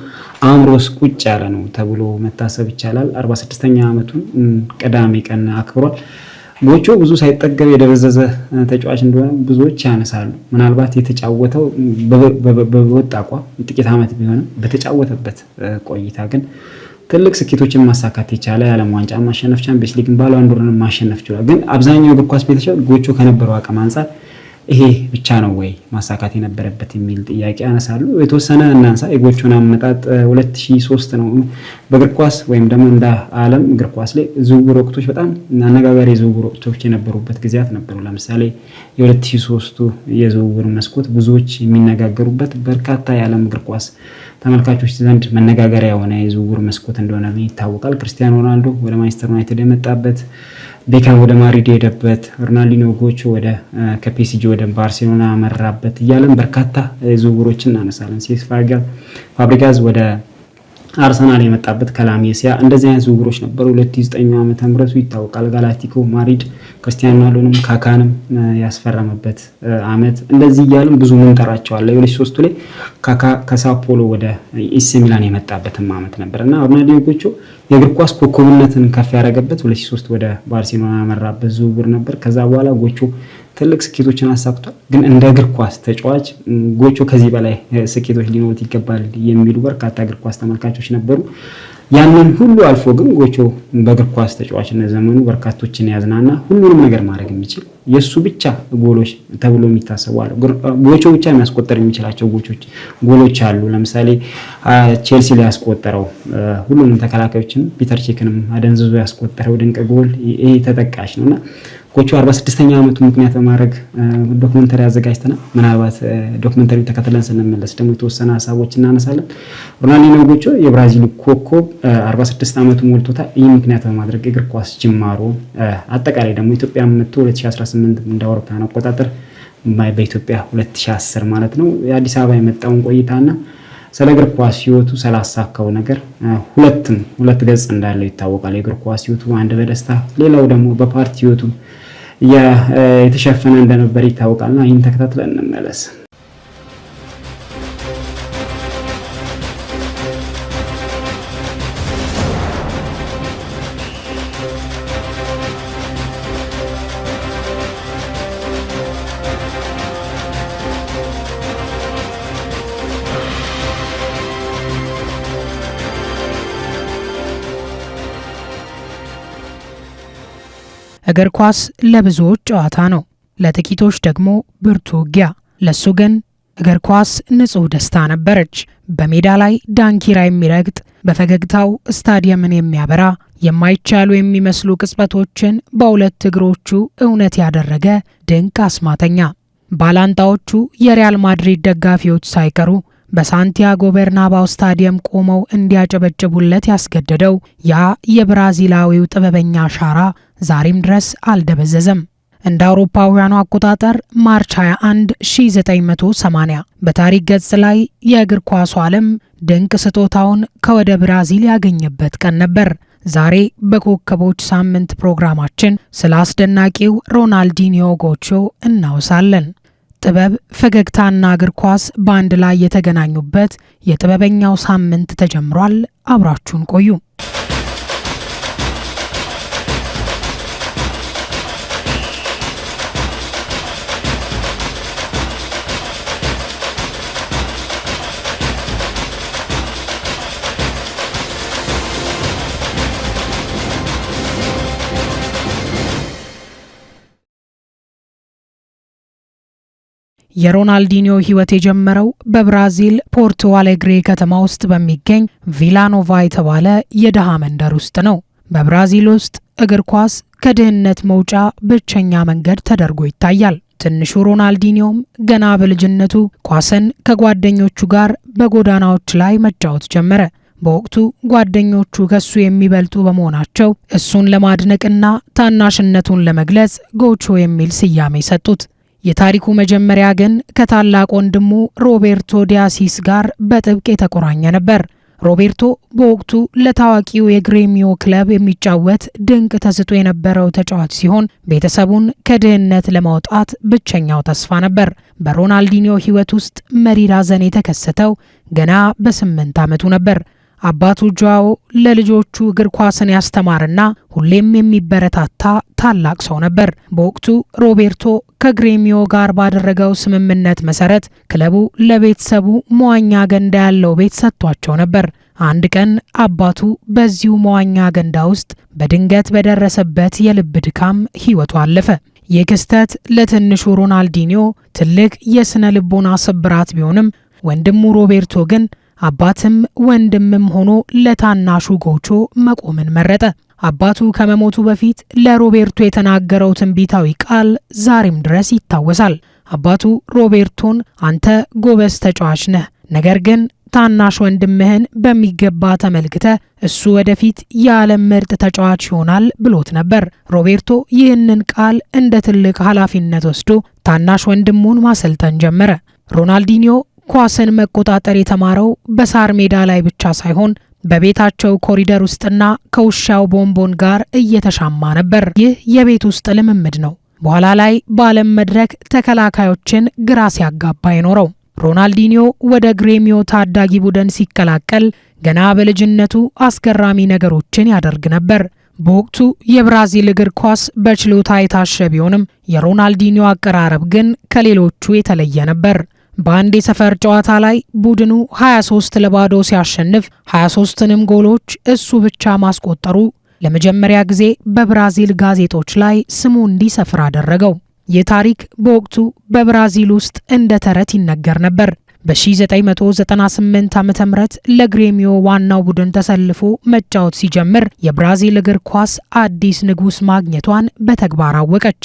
አእምሮስ ቁጭ ያለ ነው ተብሎ መታሰብ ይቻላል። 46ኛ ዓመቱን ቅዳሜ ቀን አክብሯል። ጎቾ ብዙ ሳይጠገብ የደበዘዘ ተጫዋች እንደሆነ ብዙዎች ያነሳሉ። ምናልባት የተጫወተው በወጣ አቋም ጥቂት ዓመት ቢሆንም በተጫወተበት ቆይታ ግን ትልቅ ስኬቶችን ማሳካት የቻለ የዓለም ዋንጫ ማሸነፍ፣ ቻምፒየንስ ሊግን፣ ባሎን ዶርን ማሸነፍ ችሏል። ግን አብዛኛው እግር ኳስ ቤተሰብ ጎቾ ከነበረው አቅም አንፃር ይሄ ብቻ ነው ወይ ማሳካት የነበረበት የሚል ጥያቄ ያነሳሉ። የተወሰነ እናንሳ። የጎቾን አመጣጥ 2003 ነው በእግር ኳስ ወይም ደግሞ እንደ ዓለም እግር ኳስ ላይ ዝውውር ወቅቶች በጣም አነጋጋሪ የዝውውር ወቅቶች የነበሩበት ጊዜያት ነበሩ። ለምሳሌ የ2003ቱ የዝውውር መስኮት ብዙዎች የሚነጋገሩበት በርካታ የዓለም እግር ኳስ ተመልካቾች ዘንድ መነጋገሪያ የሆነ የዝውውር መስኮት እንደሆነ ይታወቃል። ክርስቲያኖ ሮናልዶ ወደ ማንቸስተር ዩናይትድ የመጣበት፣ ቤካም ወደ ማድሪድ የሄደበት፣ ሮናልዲኖ ጎቾ ወደ ከፒኤስጂ ወደ ባርሴሎና ያመራበት እያለን በርካታ ዝውውሮችን እናነሳለን። ሴስ ፋብሪጋዝ ወደ አርሰናል የመጣበት ከላሜሲያ እንደዚህ አይነት ዝውውሮች ነበሩ። 2009 ዓመተ ምህረቱ ይታወቃል። ጋላክቲኮ ማድሪድ ክርስቲያኖ ሮናልዶንም ካካንም ያስፈረመበት አመት እንደዚህ እያልን ብዙ እንጠራቸዋለን። 2003 ላይ ካካ ከሳፖሎ ወደ ኤሲ ሚላን የመጣበትም አመት ነበርና ሮናልዲኖ ጎቾ የእግር ኳስ ኮከብነትን ከፍ ያደረገበት 2003 ወደ ባርሴሎና ያመራበት ዝውውር ነበር። ከዛ በኋላ ጎቾ ትልቅ ስኬቶችን አሳክቷል። ግን እንደ እግር ኳስ ተጫዋች ጎቾ ከዚህ በላይ ስኬቶች ሊኖሩት ይገባል የሚሉ በርካታ እግር ኳስ ተመልካቾች ነበሩ። ያንን ሁሉ አልፎ ግን ጎቾ በእግር ኳስ ተጫዋችነት ዘመኑ በርካቶችን ያዝናና ሁሉንም ነገር ማድረግ የሚችል የሱ ብቻ ጎሎች ተብሎ የሚታሰቡ አሉ። ጎቾ ብቻ የሚያስቆጠር የሚችላቸው ጎሎች አሉ። ለምሳሌ ቼልሲ ላይ ያስቆጠረው ሁሉንም ተከላካዮችን ፒተር ቼክንም አደንዝዞ ያስቆጠረው ድንቅ ጎል ይሄ ተጠቃሽ ነውና ጎቾ 46ኛ ዓመቱ ምክንያት በማድረግ ዶክመንተሪ አዘጋጅተናል። ምናልባት ዶክመንተሪው ተከታትለን ስንመለስ ደግሞ የተወሰነ ሀሳቦች እናነሳለን። ሮናልዲኖ ጎቾ የብራዚል ኮከብ 46 ዓመቱ ሞልቶታል። ይህ ምክንያት በማድረግ እግር ኳስ ጅማሮ አጠቃላይ ደግሞ ኢትዮጵያ መጥቶ 2018 እንደ አውሮፓውያን አቆጣጠር በኢትዮጵያ 2010 ማለት ነው የአዲስ አበባ የመጣውን ቆይታና ስለ እግር ኳስ ህይወቱ ስላሳካው ነገር ሁለት ገጽ እንዳለው ይታወቃል። የእግር ኳስ ህይወቱ አንድ በደስታ ሌላው ደግሞ በፓርቲ ህይወቱ የተሸፈነ እንደነበር ይታወቃልና ይህን ተከታትለን እንመለስ። እግር ኳስ ለብዙዎች ጨዋታ ነው፣ ለጥቂቶች ደግሞ ብርቱ ውጊያ። ለሱ ግን እግር ኳስ ንጹህ ደስታ ነበረች። በሜዳ ላይ ዳንኪራ የሚረግጥ፣ በፈገግታው ስታዲየምን የሚያበራ፣ የማይቻሉ የሚመስሉ ቅጽበቶችን በሁለት እግሮቹ እውነት ያደረገ ድንቅ አስማተኛ። ባላንጣዎቹ የሪያል ማድሪድ ደጋፊዎች ሳይቀሩ በሳንቲያጎ በርናባው ስታዲየም ቆመው እንዲያጨበጭቡለት ያስገደደው ያ የብራዚላዊው ጥበበኛ አሻራ ዛሬም ድረስ አልደበዘዘም። እንደ አውሮፓውያኑ አቆጣጠር ማርች 21 1980 በታሪክ ገጽ ላይ የእግር ኳሱ ዓለም ድንቅ ስጦታውን ከወደ ብራዚል ያገኘበት ቀን ነበር። ዛሬ በኮከቦች ሳምንት ፕሮግራማችን ስለ አስደናቂው ሮናልዲኒዮ ጎቾ እናወሳለን። ጥበብ፣ ፈገግታና እግር ኳስ በአንድ ላይ የተገናኙበት የጥበበኛው ሳምንት ተጀምሯል። አብራችሁን ቆዩ። የሮናልዲኒዮ ህይወት የጀመረው በብራዚል ፖርቶ አሌግሬ ከተማ ውስጥ በሚገኝ ቪላኖቫ የተባለ የደሃ መንደር ውስጥ ነው። በብራዚል ውስጥ እግር ኳስ ከድህነት መውጫ ብቸኛ መንገድ ተደርጎ ይታያል። ትንሹ ሮናልዲኒዮም ገና በልጅነቱ ኳስን ከጓደኞቹ ጋር በጎዳናዎች ላይ መጫወት ጀመረ። በወቅቱ ጓደኞቹ ከሱ የሚበልጡ በመሆናቸው እሱን ለማድነቅና ታናሽነቱን ለመግለጽ ጎቾ የሚል ስያሜ ሰጡት። የታሪኩ መጀመሪያ ግን ከታላቅ ወንድሙ ሮቤርቶ ዲያሲስ ጋር በጥብቅ የተቆራኘ ነበር። ሮቤርቶ በወቅቱ ለታዋቂው የግሬሚዮ ክለብ የሚጫወት ድንቅ ተሰጥኦ የነበረው ተጫዋች ሲሆን ቤተሰቡን ከድህነት ለማውጣት ብቸኛው ተስፋ ነበር። በሮናልዲኒዮ ህይወት ውስጥ መሪር ሐዘን የተከሰተው ገና በ8 ዓመቱ ነበር። አባቱ ጆአዎ ለልጆቹ እግር ኳስን ያስተማርና ሁሌም የሚበረታታ ታላቅ ሰው ነበር። በወቅቱ ሮቤርቶ ከግሬሚዮ ጋር ባደረገው ስምምነት መሰረት ክለቡ ለቤተሰቡ መዋኛ ገንዳ ያለው ቤት ሰጥቷቸው ነበር። አንድ ቀን አባቱ በዚሁ መዋኛ ገንዳ ውስጥ በድንገት በደረሰበት የልብ ድካም ሕይወቱ አለፈ። ይህ ክስተት ለትንሹ ሮናልዲኒዮ ትልቅ የስነ ልቦና ስብራት ቢሆንም ወንድሙ ሮቤርቶ ግን አባትም ወንድምም ሆኖ ለታናሹ ጎቾ መቆምን መረጠ። አባቱ ከመሞቱ በፊት ለሮቤርቶ የተናገረው ትንቢታዊ ቃል ዛሬም ድረስ ይታወሳል። አባቱ ሮቤርቶን አንተ ጎበዝ ተጫዋች ነህ፣ ነገር ግን ታናሽ ወንድምህን በሚገባ ተመልክተ እሱ ወደፊት የዓለም ምርጥ ተጫዋች ይሆናል ብሎት ነበር። ሮቤርቶ ይህንን ቃል እንደ ትልቅ ኃላፊነት ወስዶ ታናሽ ወንድሙን ማሰልጠን ጀመረ። ሮናልዲኒዮ ኳስን መቆጣጠር የተማረው በሳር ሜዳ ላይ ብቻ ሳይሆን በቤታቸው ኮሪደር ውስጥና ከውሻው ቦምቦን ጋር እየተሻማ ነበር። ይህ የቤት ውስጥ ልምምድ ነው በኋላ ላይ በዓለም መድረክ ተከላካዮችን ግራ ሲያጋባ የኖረው። ሮናልዲኒዮ ወደ ግሬሚዮ ታዳጊ ቡድን ሲቀላቀል ገና በልጅነቱ አስገራሚ ነገሮችን ያደርግ ነበር። በወቅቱ የብራዚል እግር ኳስ በችሎታ የታሸ ቢሆንም የሮናልዲኒዮ አቀራረብ ግን ከሌሎቹ የተለየ ነበር። በአንድ የሰፈር ጨዋታ ላይ ቡድኑ 23-0 ሲያሸንፍ 23ንም ጎሎች እሱ ብቻ ማስቆጠሩ ለመጀመሪያ ጊዜ በብራዚል ጋዜጦች ላይ ስሙ እንዲሰፍር አደረገው። ይህ ታሪክ በወቅቱ በብራዚል ውስጥ እንደ ተረት ይነገር ነበር። በ1998 ዓ.ም ለግሬሚዮ ዋናው ቡድን ተሰልፎ መጫወት ሲጀምር የብራዚል እግር ኳስ አዲስ ንጉስ ማግኘቷን በተግባር አወቀች።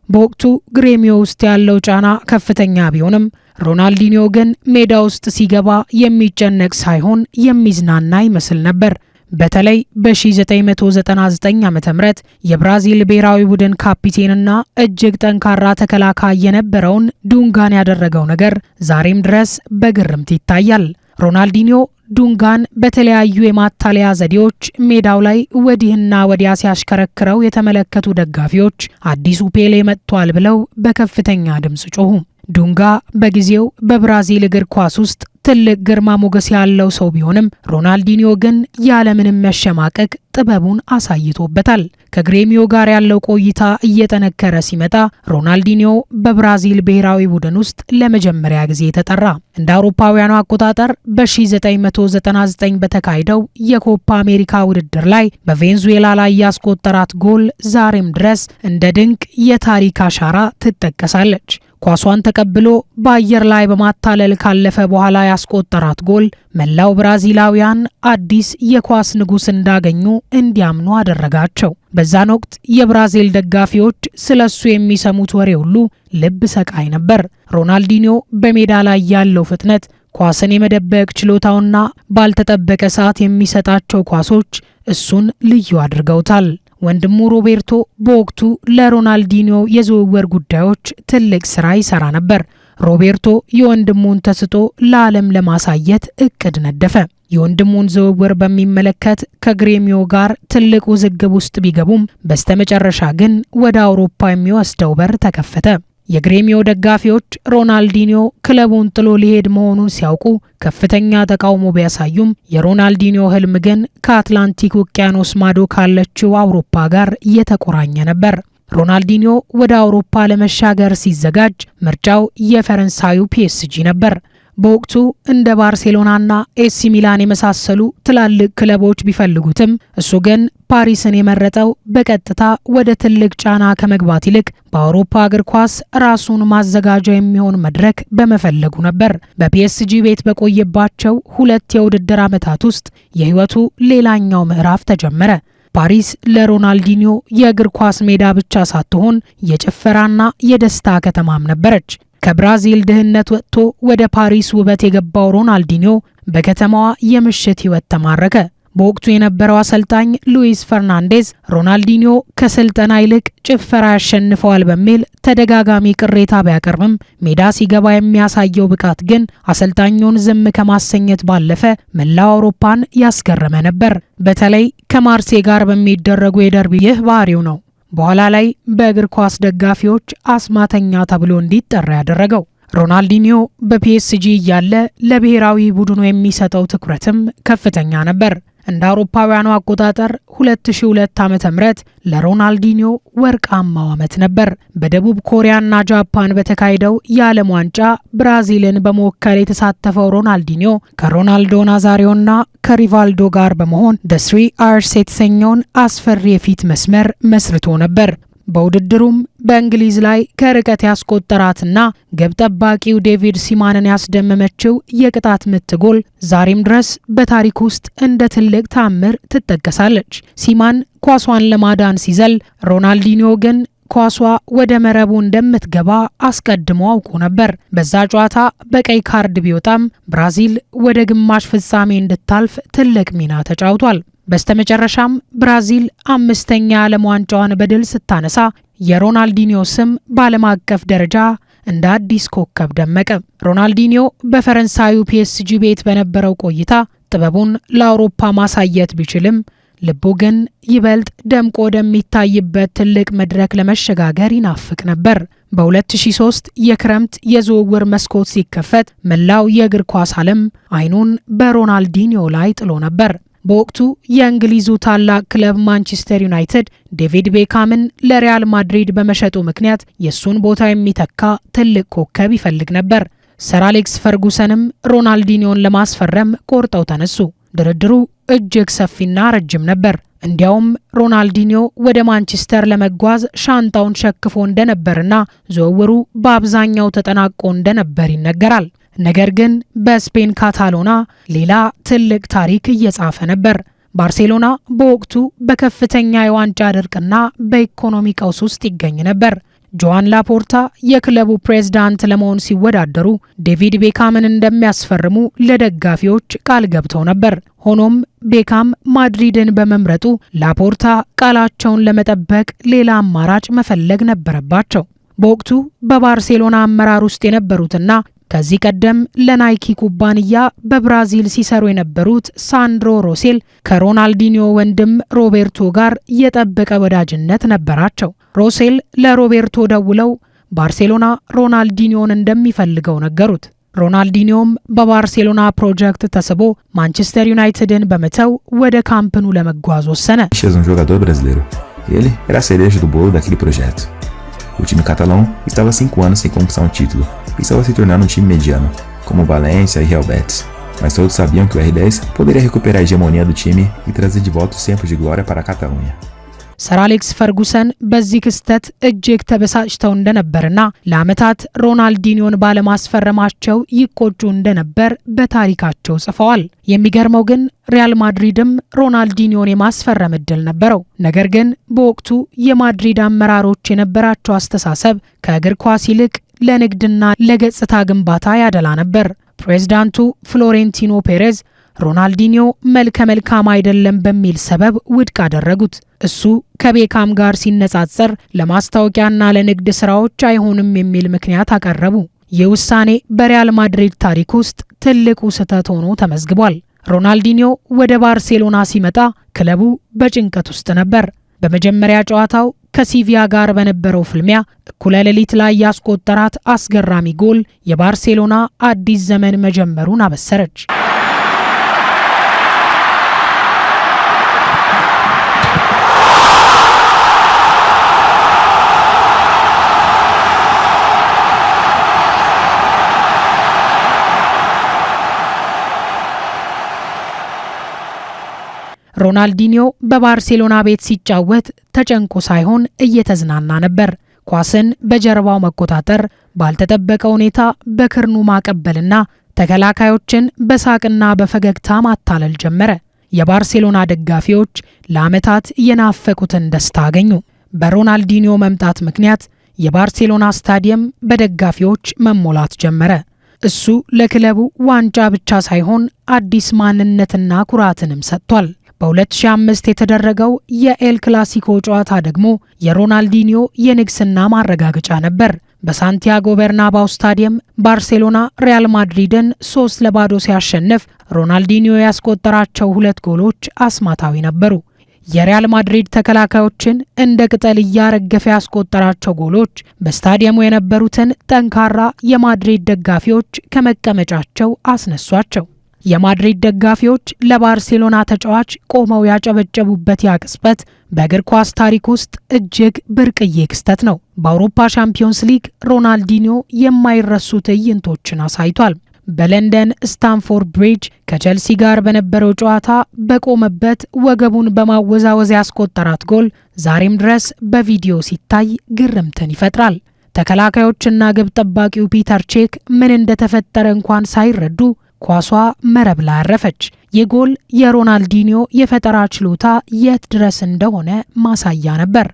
በወቅቱ ግሬሚዮ ውስጥ ያለው ጫና ከፍተኛ ቢሆንም ሮናልዲኒዮ ግን ሜዳ ውስጥ ሲገባ የሚጨነቅ ሳይሆን የሚዝናና ይመስል ነበር። በተለይ በ1999 ዓ.ም የብራዚል ብሔራዊ ቡድን ካፒቴንና እጅግ ጠንካራ ተከላካይ የነበረውን ዱንጋን ያደረገው ነገር ዛሬም ድረስ በግርምት ይታያል። ሮናልዲኒዮ ዱንጋን በተለያዩ የማታለያ ዘዴዎች ሜዳው ላይ ወዲህና ወዲያ ሲያሽከረክረው የተመለከቱ ደጋፊዎች አዲሱ ፔሌ መጥቷል ብለው በከፍተኛ ድምፅ ጮሁ። ዱንጋ በጊዜው በብራዚል እግር ኳስ ውስጥ ትልቅ ግርማ ሞገስ ያለው ሰው ቢሆንም ሮናልዲኒዮ ግን ያለምንም መሸማቀቅ ጥበቡን አሳይቶበታል። ከግሬሚዮ ጋር ያለው ቆይታ እየጠነከረ ሲመጣ ሮናልዲኒዮ በብራዚል ብሔራዊ ቡድን ውስጥ ለመጀመሪያ ጊዜ ተጠራ። እንደ አውሮፓውያኑ አቆጣጠር በ1999 በተካሄደው የኮፓ አሜሪካ ውድድር ላይ በቬንዙዌላ ላይ ያስቆጠራት ጎል ዛሬም ድረስ እንደ ድንቅ የታሪክ አሻራ ትጠቀሳለች። ኳሷን ተቀብሎ በአየር ላይ በማታለል ካለፈ በኋላ ያስቆጠራት ጎል መላው ብራዚላውያን አዲስ የኳስ ንጉስ እንዳገኙ እንዲያምኑ አደረጋቸው። በዛን ወቅት የብራዚል ደጋፊዎች ስለሱ የሚሰሙት ወሬ ሁሉ ልብ ሰቃይ ነበር። ሮናልዲኒዮ በሜዳ ላይ ያለው ፍጥነት፣ ኳስን የመደበቅ ችሎታውና ባልተጠበቀ ሰዓት የሚሰጣቸው ኳሶች እሱን ልዩ አድርገውታል። ወንድሙ ሮቤርቶ በወቅቱ ለሮናልዲኒዮ የዝውውር ጉዳዮች ትልቅ ስራ ይሰራ ነበር። ሮቤርቶ የወንድሙን ተስጦ ለዓለም ለማሳየት እቅድ ነደፈ። የወንድሙን ዝውውር በሚመለከት ከግሬሚዮ ጋር ትልቅ ውዝግብ ውስጥ ቢገቡም በስተመጨረሻ ግን ወደ አውሮፓ የሚወስደው በር ተከፈተ። የግሬሚዮ ደጋፊዎች ሮናልዲኒዮ ክለቡን ጥሎ ሊሄድ መሆኑን ሲያውቁ ከፍተኛ ተቃውሞ ቢያሳዩም የሮናልዲኒዮ ህልም ግን ከአትላንቲክ ውቅያኖስ ማዶ ካለችው አውሮፓ ጋር የተቆራኘ ነበር። ሮናልዲኒዮ ወደ አውሮፓ ለመሻገር ሲዘጋጅ ምርጫው የፈረንሳዩ ፒኤስጂ ነበር። በወቅቱ እንደ ባርሴሎናና ኤሲ ሚላን የመሳሰሉ ትላልቅ ክለቦች ቢፈልጉትም እሱ ግን ፓሪስን የመረጠው በቀጥታ ወደ ትልቅ ጫና ከመግባት ይልቅ በአውሮፓ እግር ኳስ ራሱን ማዘጋጃ የሚሆን መድረክ በመፈለጉ ነበር። በፒኤስጂ ቤት በቆየባቸው 2 የውድድር ዓመታት ውስጥ የህይወቱ ሌላኛው ምዕራፍ ተጀመረ። ፓሪስ ለሮናልዲኒዮ የእግር ኳስ ሜዳ ብቻ ሳትሆን የጭፈራና የደስታ ከተማም ነበረች። ከብራዚል ድህነት ወጥቶ ወደ ፓሪስ ውበት የገባው ሮናልዲኒዮ በከተማዋ የምሽት ህይወት ተማረከ። በወቅቱ የነበረው አሰልጣኝ ሉዊስ ፈርናንዴዝ ሮናልዲኒዮ ከስልጠና ይልቅ ጭፈራ ያሸንፈዋል በሚል ተደጋጋሚ ቅሬታ ቢያቀርብም ሜዳ ሲገባ የሚያሳየው ብቃት ግን አሰልጣኙን ዝም ከማሰኘት ባለፈ መላው አውሮፓን ያስገረመ ነበር። በተለይ ከማርሴ ጋር በሚደረጉ የደርቢ ይህ ባህሪው ነው በኋላ ላይ በእግር ኳስ ደጋፊዎች አስማተኛ ተብሎ እንዲጠራ ያደረገው። ሮናልዲኒዮ በፒኤስጂ እያለ ለብሔራዊ ቡድኑ የሚሰጠው ትኩረትም ከፍተኛ ነበር። እንደ አውሮፓውያኑ አቆጣጠር 2002 ዓ.ም ለሮናልዲኒዮ ወርቃማው ዓመት ነበር። በደቡብ ኮሪያና ጃፓን በተካሄደው የዓለም ዋንጫ ብራዚልን በመወከል የተሳተፈው ሮናልዲኒዮ ከሮናልዶ ናዛሪዮና ከሪቫልዶ ጋር በመሆን The 3 R's የተሰኘውን አስፈሪ የፊት መስመር መስርቶ ነበር። በውድድሩም በእንግሊዝ ላይ ከርቀት ያስቆጠራትና ግብ ጠባቂው ዴቪድ ሲማንን ያስደመመችው የቅጣት ምት ጎል ዛሬም ድረስ በታሪክ ውስጥ እንደ ትልቅ ተአምር ትጠቀሳለች። ሲማን ኳሷን ለማዳን ሲዘል፣ ሮናልዲኒዮ ግን ኳሷ ወደ መረቡ እንደምትገባ አስቀድሞ አውቆ ነበር። በዛ ጨዋታ በቀይ ካርድ ቢወጣም ብራዚል ወደ ግማሽ ፍጻሜ እንድታልፍ ትልቅ ሚና ተጫውቷል። በስተመጨረሻም ብራዚል 5ኛ የዓለም ዋንጫዋን በድል ስታነሳ የሮናልዲኒዮ ስም በዓለም አቀፍ ደረጃ እንደ አዲስ ኮከብ ደመቀ። ሮናልዲኒዮ በፈረንሳዩ ፒኤስጂ ቤት በነበረው ቆይታ ጥበቡን ለአውሮፓ ማሳየት ቢችልም ልቡ ግን ይበልጥ ደምቆ ወደሚታይበት ትልቅ መድረክ ለመሸጋገር ይናፍቅ ነበር። በ2003 የክረምት የዝውውር መስኮት ሲከፈት መላው የእግር ኳስ ዓለም አይኑን በሮናልዲኒዮ ላይ ጥሎ ነበር። በወቅቱ የእንግሊዙ ታላቅ ክለብ ማንቸስተር ዩናይትድ ዴቪድ ቤካምን ለሪያል ማድሪድ በመሸጡ ምክንያት የሱን ቦታ የሚተካ ትልቅ ኮከብ ይፈልግ ነበር። ሰር አሌክስ ፈርጉሰንም ሮናልዲኒዮን ለማስፈረም ቆርጠው ተነሱ። ድርድሩ እጅግ ሰፊና ረጅም ነበር። እንዲያውም ሮናልዲኒዮ ወደ ማንቸስተር ለመጓዝ ሻንጣውን ሸክፎ እንደነበርና ዝውውሩ በአብዛኛው ተጠናቆ እንደነበር ይነገራል። ነገር ግን በስፔን ካታሎና ሌላ ትልቅ ታሪክ እየጻፈ ነበር። ባርሴሎና በወቅቱ በከፍተኛ የዋንጫ ድርቅና በኢኮኖሚ ቀውስ ውስጥ ይገኝ ነበር። ጆዋን ላፖርታ የክለቡ ፕሬዝዳንት ለመሆን ሲወዳደሩ ዴቪድ ቤካምን እንደሚያስፈርሙ ለደጋፊዎች ቃል ገብተው ነበር። ሆኖም ቤካም ማድሪድን በመምረጡ ላፖርታ ቃላቸውን ለመጠበቅ ሌላ አማራጭ መፈለግ ነበረባቸው። በወቅቱ በባርሴሎና አመራር ውስጥ የነበሩትና ከዚህ ቀደም ለናይኪ ኩባንያ በብራዚል ሲሰሩ የነበሩት ሳንድሮ ሮሴል ከሮናልዲኒዮ ወንድም ሮቤርቶ ጋር የጠበቀ ወዳጅነት ነበራቸው። ሮሴል ለሮቤርቶ ደውለው ባርሴሎና ሮናልዲኒዮን እንደሚፈልገው ነገሩት። ሮናልዲኒዮም በባርሴሎና ፕሮጀክት ተስቦ ማንቸስተር ዩናይትድን በመተው ወደ ካምፕኑ ለመጓዝ ወሰነ። jogador brasileiro. Ele era a cereja do bolo daquele projeto. O time catalão estava 5 anos sem conquistar um título e estava se tornando um time mediano, como Valência e Real Betis. Mas todos sabiam que o R10 poderia recuperar a hegemonia do time e trazer de volta os tempos de glória para a Catalunha. ሰር አሌክስ ፈርጉሰን በዚህ ክስተት እጅግ ተበሳጭተው እንደነበርና ለዓመታት ሮናልዲኒዮን ባለማስፈረማቸው ይቆጩ እንደነበር በታሪካቸው ጽፈዋል። የሚገርመው ግን ሪያል ማድሪድም ሮናልዲኒዮን የማስፈረም እድል ነበረው። ነገር ግን በወቅቱ የማድሪድ አመራሮች የነበራቸው አስተሳሰብ ከእግር ኳስ ይልቅ ለንግድና ለገጽታ ግንባታ ያደላ ነበር። ፕሬዝዳንቱ ፍሎሬንቲኖ ፔሬዝ ሮናልዲኒዮ መልከ መልካም አይደለም በሚል ሰበብ ውድቅ አደረጉት። እሱ ከቤካም ጋር ሲነጻጸር ለማስታወቂያና ለንግድ ስራዎች አይሆንም የሚል ምክንያት አቀረቡ። ይህ ውሳኔ በሪያል ማድሪድ ታሪክ ውስጥ ትልቁ ስህተት ሆኖ ተመዝግቧል። ሮናልዲኒዮ ወደ ባርሴሎና ሲመጣ ክለቡ በጭንቀት ውስጥ ነበር። በመጀመሪያ ጨዋታው ከሲቪያ ጋር በነበረው ፍልሚያ እኩለ ሌሊት ላይ ያስቆጠራት አስገራሚ ጎል የባርሴሎና አዲስ ዘመን መጀመሩን አበሰረች። ሮናልዲኒዮ በባርሴሎና ቤት ሲጫወት ተጨንቆ ሳይሆን እየተዝናና ነበር። ኳስን በጀርባው መቆጣጠር፣ ባልተጠበቀ ሁኔታ በክርኑ ማቀበልና ተከላካዮችን በሳቅና በፈገግታ ማታለል ጀመረ። የባርሴሎና ደጋፊዎች ለዓመታት የናፈቁትን ደስታ አገኙ። በሮናልዲኒዮ መምጣት ምክንያት የባርሴሎና ስታዲየም በደጋፊዎች መሞላት ጀመረ። እሱ ለክለቡ ዋንጫ ብቻ ሳይሆን አዲስ ማንነትና ኩራትንም ሰጥቷል። በ2005 የተደረገው የኤል ክላሲኮ ጨዋታ ደግሞ የሮናልዲኒዮ የንግስና ማረጋገጫ ነበር። በሳንቲያጎ በርናባው ስታዲየም ባርሴሎና ሪያል ማድሪድን 3-0 ሲያሸንፍ ሮናልዲኒዮ ያስቆጠራቸው 2 ጎሎች አስማታዊ ነበሩ። የሪያል ማድሪድ ተከላካዮችን እንደ ቅጠል እያረገፈ ያስቆጠራቸው ጎሎች በስታዲየሙ የነበሩትን ጠንካራ የማድሪድ ደጋፊዎች ከመቀመጫቸው አስነሷቸው። የማድሪድ ደጋፊዎች ለባርሴሎና ተጫዋች ቆመው ያጨበጨቡበት ያ ቅጽበት በእግር ኳስ ታሪክ ውስጥ እጅግ ብርቅዬ ክስተት ነው። በአውሮፓ ሻምፒዮንስ ሊግ ሮናልዲኒዮ የማይረሱ ትዕይንቶችን አሳይቷል። በለንደን ስታንፎርድ ብሪጅ ከቸልሲ ጋር በነበረው ጨዋታ በቆመበት ወገቡን በማወዛወዝ ያስቆጠራት ጎል ዛሬም ድረስ በቪዲዮ ሲታይ ግርምትን ይፈጥራል። ተከላካዮችና ግብ ጠባቂው ፒተር ቼክ ምን እንደተፈጠረ እንኳን ሳይረዱ ኳሷ መረብ ላይ አረፈች። ይህ ጎል የሮናልዲኒዮ የፈጠራ ችሎታ የት ድረስ እንደሆነ ማሳያ ነበር።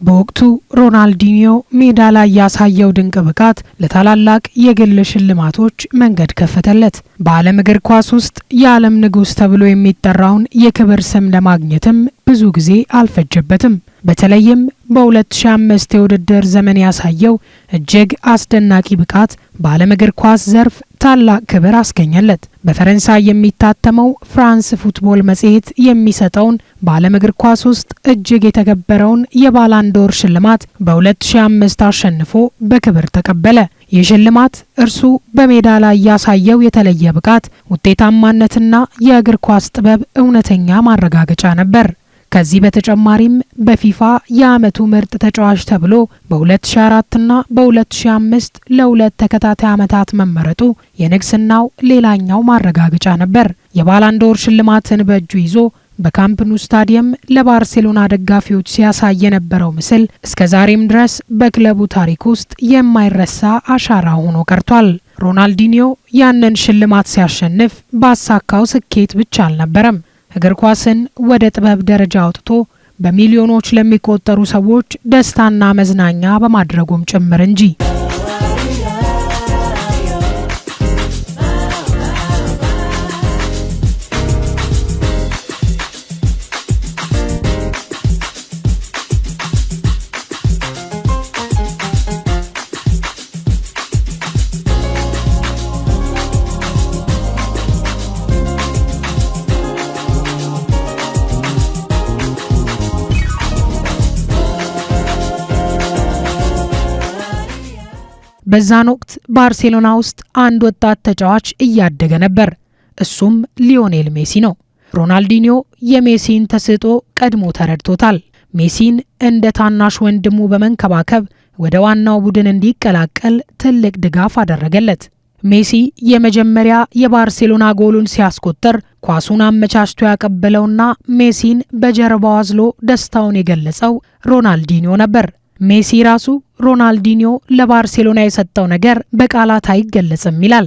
በወቅቱ ሮናልዲኒዮ ሜዳ ላይ ያሳየው ድንቅ ብቃት ለታላላቅ የግል ሽልማቶች መንገድ ከፈተለት። በዓለም እግር ኳስ ውስጥ የዓለም ንጉሥ ተብሎ የሚጠራውን የክብር ስም ለማግኘትም ብዙ ጊዜ አልፈጀበትም። በተለይም በ2005 የውድድር ዘመን ያሳየው እጅግ አስደናቂ ብቃት በዓለም እግር ኳስ ዘርፍ ታላቅ ክብር አስገኘለት። በፈረንሳይ የሚታተመው ፍራንስ ፉትቦል መጽሔት የሚሰጠውን በዓለም እግር ኳስ ውስጥ እጅግ የተከበረውን የባላንዶር ሽልማት በ2005 አሸንፎ በክብር ተቀበለ። ይህ ሽልማት እርሱ በሜዳ ላይ ያሳየው የተለየ ብቃት፣ ውጤታማነትና የእግር ኳስ ጥበብ እውነተኛ ማረጋገጫ ነበር። ከዚህ በተጨማሪም በፊፋ የዓመቱ ምርጥ ተጫዋች ተብሎ በ2004 እና በ2005 ለሁለት ተከታታይ ዓመታት መመረጡ የንግስናው ሌላኛው ማረጋገጫ ነበር። የባላንዶር ሽልማትን በእጁ ይዞ በካምፕ ኑ ስታዲየም ለባርሴሎና ደጋፊዎች ሲያሳይ የነበረው ምስል እስከ ዛሬም ድረስ በክለቡ ታሪክ ውስጥ የማይረሳ አሻራ ሆኖ ቀርቷል። ሮናልዲኒዮ ያንን ሽልማት ሲያሸንፍ ባሳካው ስኬት ብቻ አልነበረም። እግር ኳስን ወደ ጥበብ ደረጃ አውጥቶ በሚሊዮኖች ለሚቆጠሩ ሰዎች ደስታና መዝናኛ በማድረጉም ጭምር እንጂ። በዛን ወቅት ባርሴሎና ውስጥ አንድ ወጣት ተጫዋች እያደገ ነበር። እሱም ሊዮኔል ሜሲ ነው። ሮናልዲኒዮ የሜሲን ተሰጥኦ ቀድሞ ተረድቶታል። ሜሲን እንደ ታናሽ ወንድሙ በመንከባከብ ወደ ዋናው ቡድን እንዲቀላቀል ትልቅ ድጋፍ አደረገለት። ሜሲ የመጀመሪያ የባርሴሎና ጎሉን ሲያስቆጥር ኳሱን አመቻችቶ ያቀበለውና ሜሲን በጀርባው አዝሎ ደስታውን የገለጸው ሮናልዲኒዮ ነበር። ሜሲ ራሱ ሮናልዲኒዮ ለባርሴሎና የሰጠው ነገር በቃላት አይገለጽም ይላል።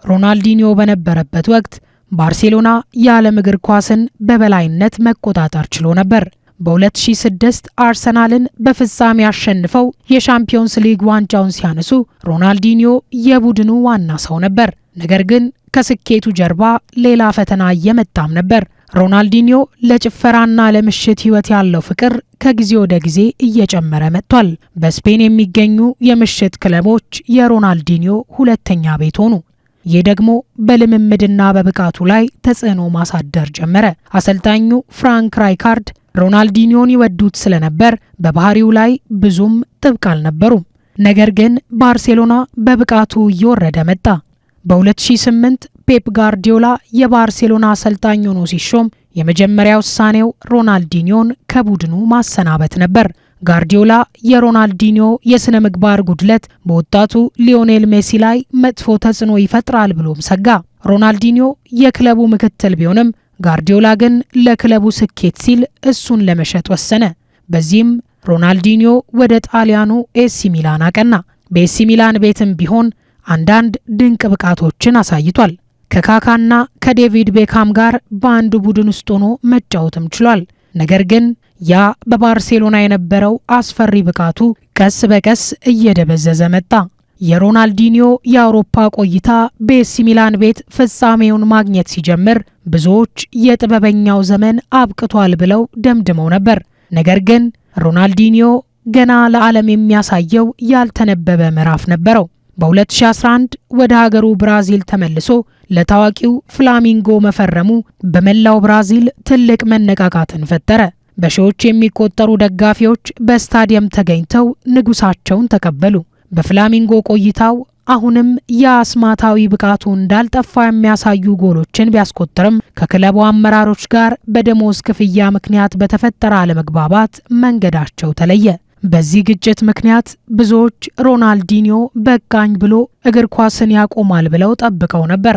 ሮናልዲኒዮ በነበረበት ወቅት ባርሴሎና የዓለም እግር ኳስን በበላይነት መቆጣጠር ችሎ ነበር። በ2006 አርሰናልን በፍጻሜ ያሸንፈው የሻምፒዮንስ ሊግ ዋንጫውን ሲያነሱ ሮናልዲኒዮ የቡድኑ ዋና ሰው ነበር። ነገር ግን ከስኬቱ ጀርባ ሌላ ፈተና እየመጣም ነበር። ሮናልዲኒዮ ለጭፈራና ለምሽት ህይወት ያለው ፍቅር ከጊዜ ወደ ጊዜ እየጨመረ መጥቷል። በስፔን የሚገኙ የምሽት ክለቦች የሮናልዲኒዮ ሁለተኛ ቤት ሆኑ። ይህ ደግሞ በልምምድና በብቃቱ ላይ ተጽዕኖ ማሳደር ጀመረ። አሰልጣኙ ፍራንክ ራይካርድ ሮናልዲኒዮን ይወዱት ስለነበር በባህሪው ላይ ብዙም ጥብቅ አልነበሩም። ነገር ግን ባርሴሎና በብቃቱ እየወረደ መጣ። በ2008 ፔፕ ጋርዲዮላ የባርሴሎና አሰልጣኝ ሆኖ ሲሾም የመጀመሪያ ውሳኔው ሮናልዲኒዮን ከቡድኑ ማሰናበት ነበር። ጋርዲዮላ የሮናልዲኒዮ የሥነ ምግባር ጉድለት በወጣቱ ሊዮኔል ሜሲ ላይ መጥፎ ተጽዕኖ ይፈጥራል ብሎም ሰጋ። ሮናልዲኒዮ የክለቡ ምክትል ቢሆንም ጋርዲዮላ ግን ለክለቡ ስኬት ሲል እሱን ለመሸጥ ወሰነ። በዚህም ሮናልዲኒዮ ወደ ጣሊያኑ ኤሲ ሚላን አቀና። በኤሲ ሚላን ቤትም ቢሆን አንዳንድ ድንቅ ብቃቶችን አሳይቷል። ከካካና ከዴቪድ ቤካም ጋር በአንድ ቡድን ውስጥ ሆኖ መጫወትም ችሏል። ነገር ግን ያ በባርሴሎና የነበረው አስፈሪ ብቃቱ ቀስ በቀስ እየደበዘዘ መጣ። የሮናልዲኒዮ የአውሮፓ ቆይታ በኤሲ ሚላን ቤት ፍጻሜውን ማግኘት ሲጀምር ብዙዎች የጥበበኛው ዘመን አብቅቷል ብለው ደምድመው ነበር። ነገር ግን ሮናልዲኒዮ ገና ለዓለም የሚያሳየው ያልተነበበ ምዕራፍ ነበረው። በ2011 ወደ ሀገሩ ብራዚል ተመልሶ ለታዋቂው ፍላሚንጎ መፈረሙ በመላው ብራዚል ትልቅ መነቃቃትን ፈጠረ። በሺዎች የሚቆጠሩ ደጋፊዎች በስታዲየም ተገኝተው ንጉሳቸውን ተቀበሉ። በፍላሚንጎ ቆይታው አሁንም የአስማታዊ ብቃቱ እንዳልጠፋ የሚያሳዩ ጎሎችን ቢያስቆጥርም ከክለቡ አመራሮች ጋር በደሞዝ ክፍያ ምክንያት በተፈጠረ አለመግባባት መንገዳቸው ተለየ። በዚህ ግጭት ምክንያት ብዙዎች ሮናልዲኒዮ በቃኝ ብሎ እግር ኳስን ያቆማል ብለው ጠብቀው ነበር።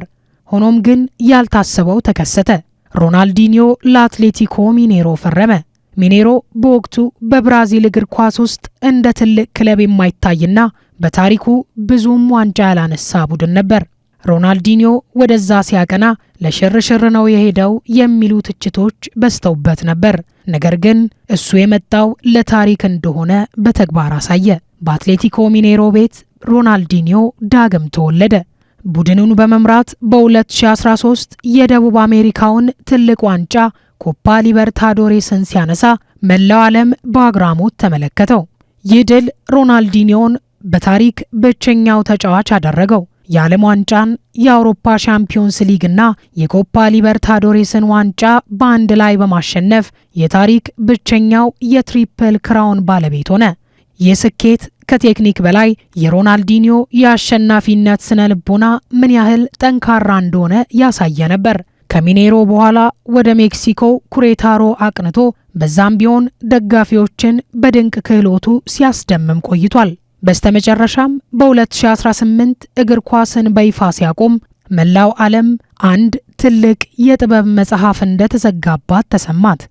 ሆኖም ግን ያልታሰበው ተከሰተ። ሮናልዲኒዮ ለአትሌቲኮ ሚኔሮ ፈረመ። ሚኔሮ በወቅቱ በብራዚል እግር ኳስ ውስጥ እንደ ትልቅ ክለብ የማይታይና በታሪኩ ብዙም ዋንጫ ያላነሳ ቡድን ነበር። ሮናልዲኒዮ ወደዛ ሲያቀና ለሽርሽር ነው የሄደው የሚሉ ትችቶች በዝተውበት ነበር። ነገር ግን እሱ የመጣው ለታሪክ እንደሆነ በተግባር አሳየ። በአትሌቲኮ ሚኔሮ ቤት ሮናልዲኒዮ ዳግም ተወለደ። ቡድኑን በመምራት በ2013 የደቡብ አሜሪካውን ትልቅ ዋንጫ ኮፓ ሊበርታዶሬስን ሲያነሳ መላው ዓለም በአግራሞት ተመለከተው። ይህ ድል ሮናልዲኒዮን በታሪክ ብቸኛው ተጫዋች አደረገው። የዓለም ዋንጫን፣ የአውሮፓ ሻምፒዮንስ ሊግና የኮፓ ሊበርታዶሬስን ዋንጫ በአንድ ላይ በማሸነፍ የታሪክ ብቸኛው የትሪፕል ክራውን ባለቤት ሆነ። ይህ ስኬት ከቴክኒክ በላይ የሮናልዲኒዮ የአሸናፊነት ስነ ልቦና ምን ያህል ጠንካራ እንደሆነ ያሳየ ነበር። ከሚኔሮ በኋላ ወደ ሜክሲኮ ኩሬታሮ አቅንቶ በዛም ቢሆን ደጋፊዎችን በድንቅ ክህሎቱ ሲያስደምም ቆይቷል። በስተመጨረሻም በ2018 እግር ኳስን በይፋ ሲያቆም መላው ዓለም አንድ ትልቅ የጥበብ መጽሐፍ እንደተዘጋባት ተሰማት።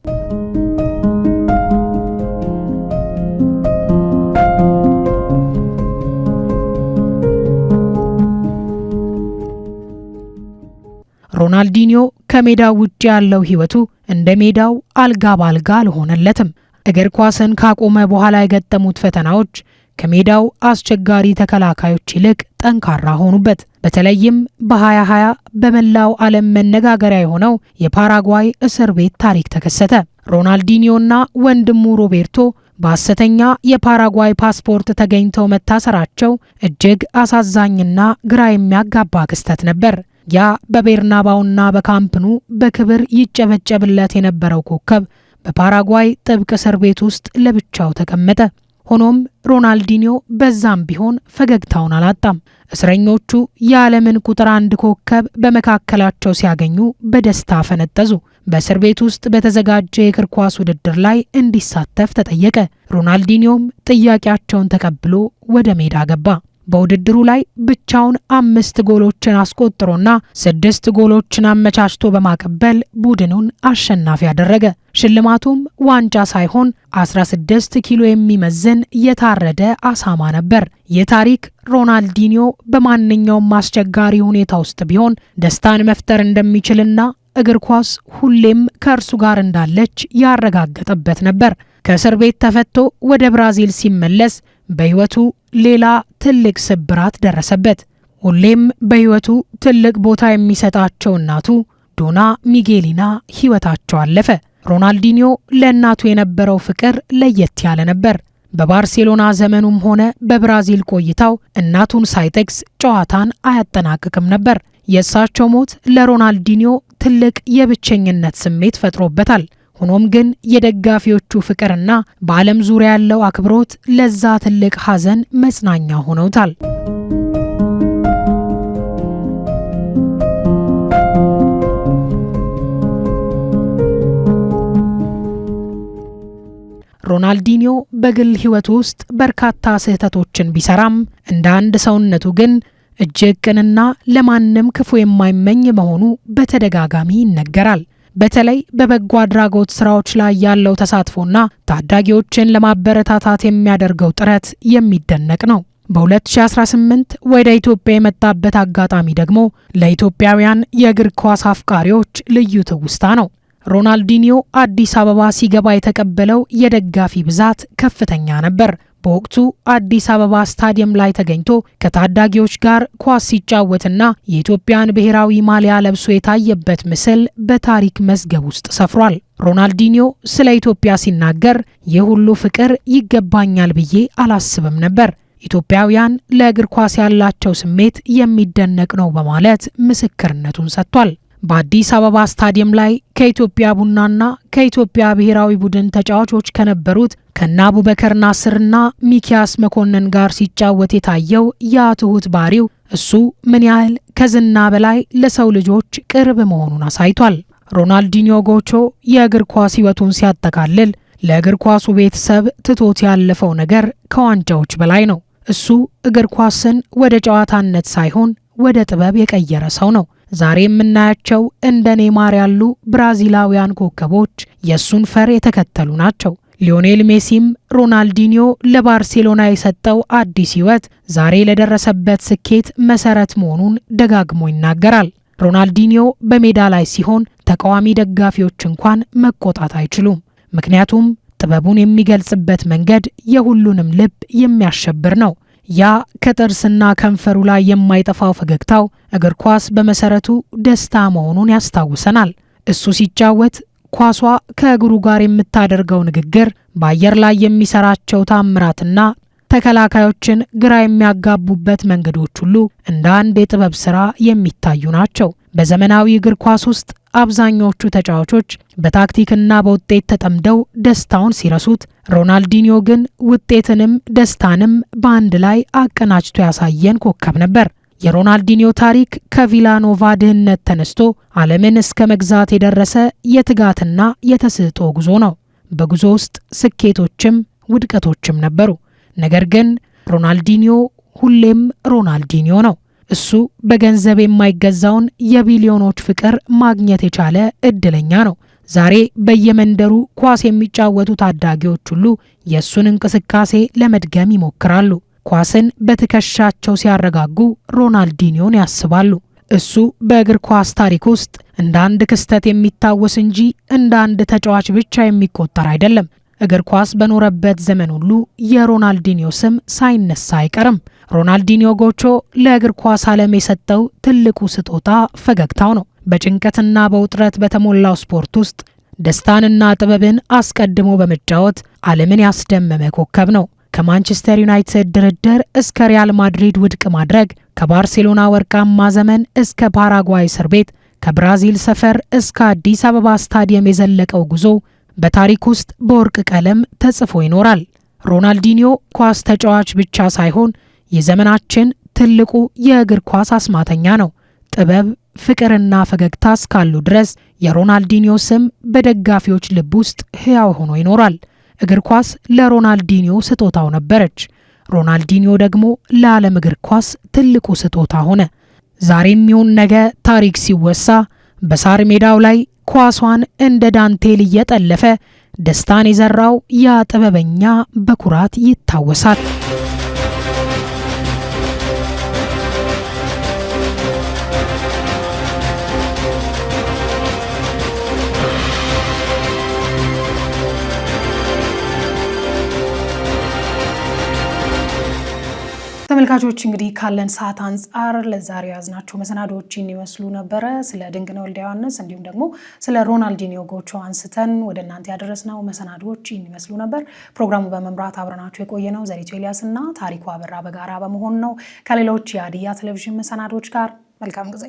ሮናልዲኒዮ ከሜዳው ውጭ ያለው ህይወቱ እንደ ሜዳው አልጋ ባልጋ አልሆነለትም። እግር ኳስን ካቆመ በኋላ የገጠሙት ፈተናዎች ከሜዳው አስቸጋሪ ተከላካዮች ይልቅ ጠንካራ ሆኑበት። በተለይም በ2020 በመላው ዓለም መነጋገሪያ የሆነው የፓራጓይ እስር ቤት ታሪክ ተከሰተ። ሮናልዲኒዮና ወንድሙ ሮቤርቶ በሐሰተኛ የፓራጓይ ፓስፖርት ተገኝተው መታሰራቸው እጅግ አሳዛኝና ግራ የሚያጋባ ክስተት ነበር። ያ በቤርናባውና በካምፕኑ በክብር ይጨበጨብለት የነበረው ኮከብ በፓራጓይ ጥብቅ እስር ቤት ውስጥ ለብቻው ተቀመጠ። ሆኖም ሮናልዲኒዮ በዛም ቢሆን ፈገግታውን አላጣም። እስረኞቹ የዓለምን ቁጥር 1 ኮከብ በመካከላቸው ሲያገኙ በደስታ ፈነጠዙ። በእስር ቤት ውስጥ በተዘጋጀ የእግር ኳስ ውድድር ላይ እንዲሳተፍ ተጠየቀ። ሮናልዲኒዮም ጥያቄያቸውን ተቀብሎ ወደ ሜዳ ገባ። በውድድሩ ላይ ብቻውን 5 ጎሎችን አስቆጥሮና 6 ጎሎችን አመቻችቶ በማቀበል ቡድኑን አሸናፊ ያደረገ። ሽልማቱም ዋንጫ ሳይሆን 16 ኪሎ የሚመዝን የታረደ አሳማ ነበር። ይህ ታሪክ ሮናልዲኒዮ በማንኛውም አስቸጋሪ ሁኔታ ውስጥ ቢሆን ደስታን መፍጠር እንደሚችልና እግር ኳስ ሁሌም ከእርሱ ጋር እንዳለች ያረጋገጠበት ነበር። ከእስር ቤት ተፈቶ ወደ ብራዚል ሲመለስ በሕይወቱ ሌላ ትልቅ ስብራት ደረሰበት። ሁሌም በሕይወቱ ትልቅ ቦታ የሚሰጣቸው እናቱ ዶና ሚጌሊና ሕይወታቸው አለፈ። ሮናልዲኒዮ ለእናቱ የነበረው ፍቅር ለየት ያለ ነበር። በባርሴሎና ዘመኑም ሆነ በብራዚል ቆይታው እናቱን ሳይጠቅስ ጨዋታን አያጠናቅቅም ነበር። የእሳቸው ሞት ለሮናልዲኒዮ ትልቅ የብቸኝነት ስሜት ፈጥሮበታል። ሆኖም ግን የደጋፊዎቹ ፍቅርና በዓለም ዙሪያ ያለው አክብሮት ለዛ ትልቅ ሐዘን መጽናኛ ሆነውታል። ሮናልዲኒዮ በግል ሕይወቱ ውስጥ በርካታ ስህተቶችን ቢሰራም እንደ አንድ ሰውነቱ ግን እጅግ ቅንና ለማንም ክፉ የማይመኝ መሆኑ በተደጋጋሚ ይነገራል። በተለይ በበጎ አድራጎት ስራዎች ላይ ያለው ተሳትፎና ታዳጊዎችን ለማበረታታት የሚያደርገው ጥረት የሚደነቅ ነው። በ2018 ወደ ኢትዮጵያ የመጣበት አጋጣሚ ደግሞ ለኢትዮጵያውያን የእግር ኳስ አፍቃሪዎች ልዩ ትውስታ ነው። ሮናልዲኒዮ አዲስ አበባ ሲገባ የተቀበለው የደጋፊ ብዛት ከፍተኛ ነበር። በወቅቱ አዲስ አበባ ስታዲየም ላይ ተገኝቶ ከታዳጊዎች ጋር ኳስ ሲጫወትና የኢትዮጵያን ብሔራዊ ማሊያ ለብሶ የታየበት ምስል በታሪክ መዝገብ ውስጥ ሰፍሯል። ሮናልዲኒዮ ስለ ኢትዮጵያ ሲናገር ይህ ሁሉ ፍቅር ይገባኛል ብዬ አላስብም ነበር። ኢትዮጵያውያን ለእግር ኳስ ያላቸው ስሜት የሚደነቅ ነው በማለት ምስክርነቱን ሰጥቷል። በአዲስ አበባ ስታዲየም ላይ ከኢትዮጵያ ቡናና ከኢትዮጵያ ብሔራዊ ቡድን ተጫዋቾች ከነበሩት ከነ አቡበከር ናስርና ሚኪያስ መኮንን ጋር ሲጫወት የታየው ያ ትሁት ባህሪው እሱ ምን ያህል ከዝና በላይ ለሰው ልጆች ቅርብ መሆኑን አሳይቷል። ሮናልዲኒዮ ጎቾ የእግር ኳስ ሕይወቱን ሲያጠቃልል ለእግር ኳሱ ቤተሰብ ትቶት ያለፈው ነገር ከዋንጫዎች በላይ ነው። እሱ እግር ኳስን ወደ ጨዋታነት ሳይሆን ወደ ጥበብ የቀየረ ሰው ነው። ዛሬ የምናያቸው እንደ ኔይማር ያሉ ብራዚላውያን ኮከቦች የሱን ፈር የተከተሉ ናቸው። ሊዮኔል ሜሲም ሮናልዲኒዮ ለባርሴሎና የሰጠው አዲስ ሕይወት ዛሬ ለደረሰበት ስኬት መሰረት መሆኑን ደጋግሞ ይናገራል። ሮናልዲኒዮ በሜዳ ላይ ሲሆን ተቃዋሚ ደጋፊዎች እንኳን መቆጣት አይችሉም። ምክንያቱም ጥበቡን የሚገልጽበት መንገድ የሁሉንም ልብ የሚያሸብር ነው። ያ ከጥርስና ከንፈሩ ላይ የማይጠፋው ፈገግታው እግር ኳስ በመሰረቱ ደስታ መሆኑን ያስታውሰናል። እሱ ሲጫወት ኳሷ ከእግሩ ጋር የምታደርገው ንግግር፣ በአየር ላይ የሚሰራቸው ታምራትና ተከላካዮችን ግራ የሚያጋቡበት መንገዶች ሁሉ እንደ አንድ የጥበብ ሥራ የሚታዩ ናቸው። በዘመናዊ እግር ኳስ ውስጥ አብዛኞቹ ተጫዋቾች በታክቲክና በውጤት ተጠምደው ደስታውን ሲረሱት፣ ሮናልዲኒዮ ግን ውጤትንም ደስታንም በአንድ ላይ አቀናጅቶ ያሳየን ኮከብ ነበር። የሮናልዲኒዮ ታሪክ ከቪላኖቫ ድህነት ተነስቶ ዓለምን እስከ መግዛት የደረሰ የትጋትና የተሰጥኦ ጉዞ ነው። በጉዞ ውስጥ ስኬቶችም ውድቀቶችም ነበሩ። ነገር ግን ሮናልዲኒዮ ሁሌም ሮናልዲኒዮ ነው። እሱ በገንዘብ የማይገዛውን የቢሊዮኖች ፍቅር ማግኘት የቻለ እድለኛ ነው። ዛሬ በየመንደሩ ኳስ የሚጫወቱ ታዳጊዎች ሁሉ የእሱን እንቅስቃሴ ለመድገም ይሞክራሉ። ኳስን በትከሻቸው ሲያረጋጉ ሮናልዲኒዮን ያስባሉ። እሱ በእግር ኳስ ታሪክ ውስጥ እንደ አንድ ክስተት የሚታወስ እንጂ እንደ አንድ ተጫዋች ብቻ የሚቆጠር አይደለም። እግር ኳስ በኖረበት ዘመን ሁሉ የሮናልዲኒዮ ስም ሳይነሳ አይቀርም። ሮናልዲኒዮ ጎቾ ለእግር ኳስ ዓለም የሰጠው ትልቁ ስጦታ ፈገግታው ነው። በጭንቀትና በውጥረት በተሞላው ስፖርት ውስጥ ደስታንና ጥበብን አስቀድሞ በመጫወት ዓለምን ያስደመመ ኮከብ ነው። ከማንቸስተር ዩናይትድ ድርድር እስከ ሪያል ማድሪድ ውድቅ ማድረግ፣ ከባርሴሎና ወርቃማ ዘመን እስከ ፓራጓይ እስር ቤት፣ ከብራዚል ሰፈር እስከ አዲስ አበባ ስታዲየም የዘለቀው ጉዞ በታሪክ ውስጥ በወርቅ ቀለም ተጽፎ ይኖራል። ሮናልዲኒዮ ኳስ ተጫዋች ብቻ ሳይሆን የዘመናችን ትልቁ የእግር ኳስ አስማተኛ ነው። ጥበብ፣ ፍቅርና ፈገግታ እስካሉ ድረስ የሮናልዲኒዮ ስም በደጋፊዎች ልብ ውስጥ ሕያው ሆኖ ይኖራል። እግር ኳስ ለሮናልዲኒዮ ስጦታው ነበረች። ሮናልዲኒዮ ደግሞ ለዓለም እግር ኳስ ትልቁ ስጦታ ሆነ። ዛሬም ይሁን ነገ ታሪክ ሲወሳ በሳር ሜዳው ላይ ኳሷን እንደ ዳንቴል እየጠለፈ ደስታን የዘራው ያ ጥበበኛ በኩራት ይታወሳል። ተመልካቾች እንግዲህ ካለን ሰዓት አንጻር ለዛሬ ያዝናቸው መሰናዶዎች ይመስሉ ነበረ። ስለ ድንቅነህ ወልደ ዮሐንስ እንዲሁም ደግሞ ስለ ሮናልዲኒዮ ጎቾ አንስተን ወደ እናንተ ያደረስነው መሰናዶዎች ይመስሉ ነበር። ፕሮግራሙ በመምራት አብረናችሁ የቆየነው ዘሪቱ ኤልያስና ታሪኩ አበራ በጋራ በመሆን ነው። ከሌሎች የሀዲያ ቴሌቪዥን መሰናዶዎች ጋር መልካም ጊዜ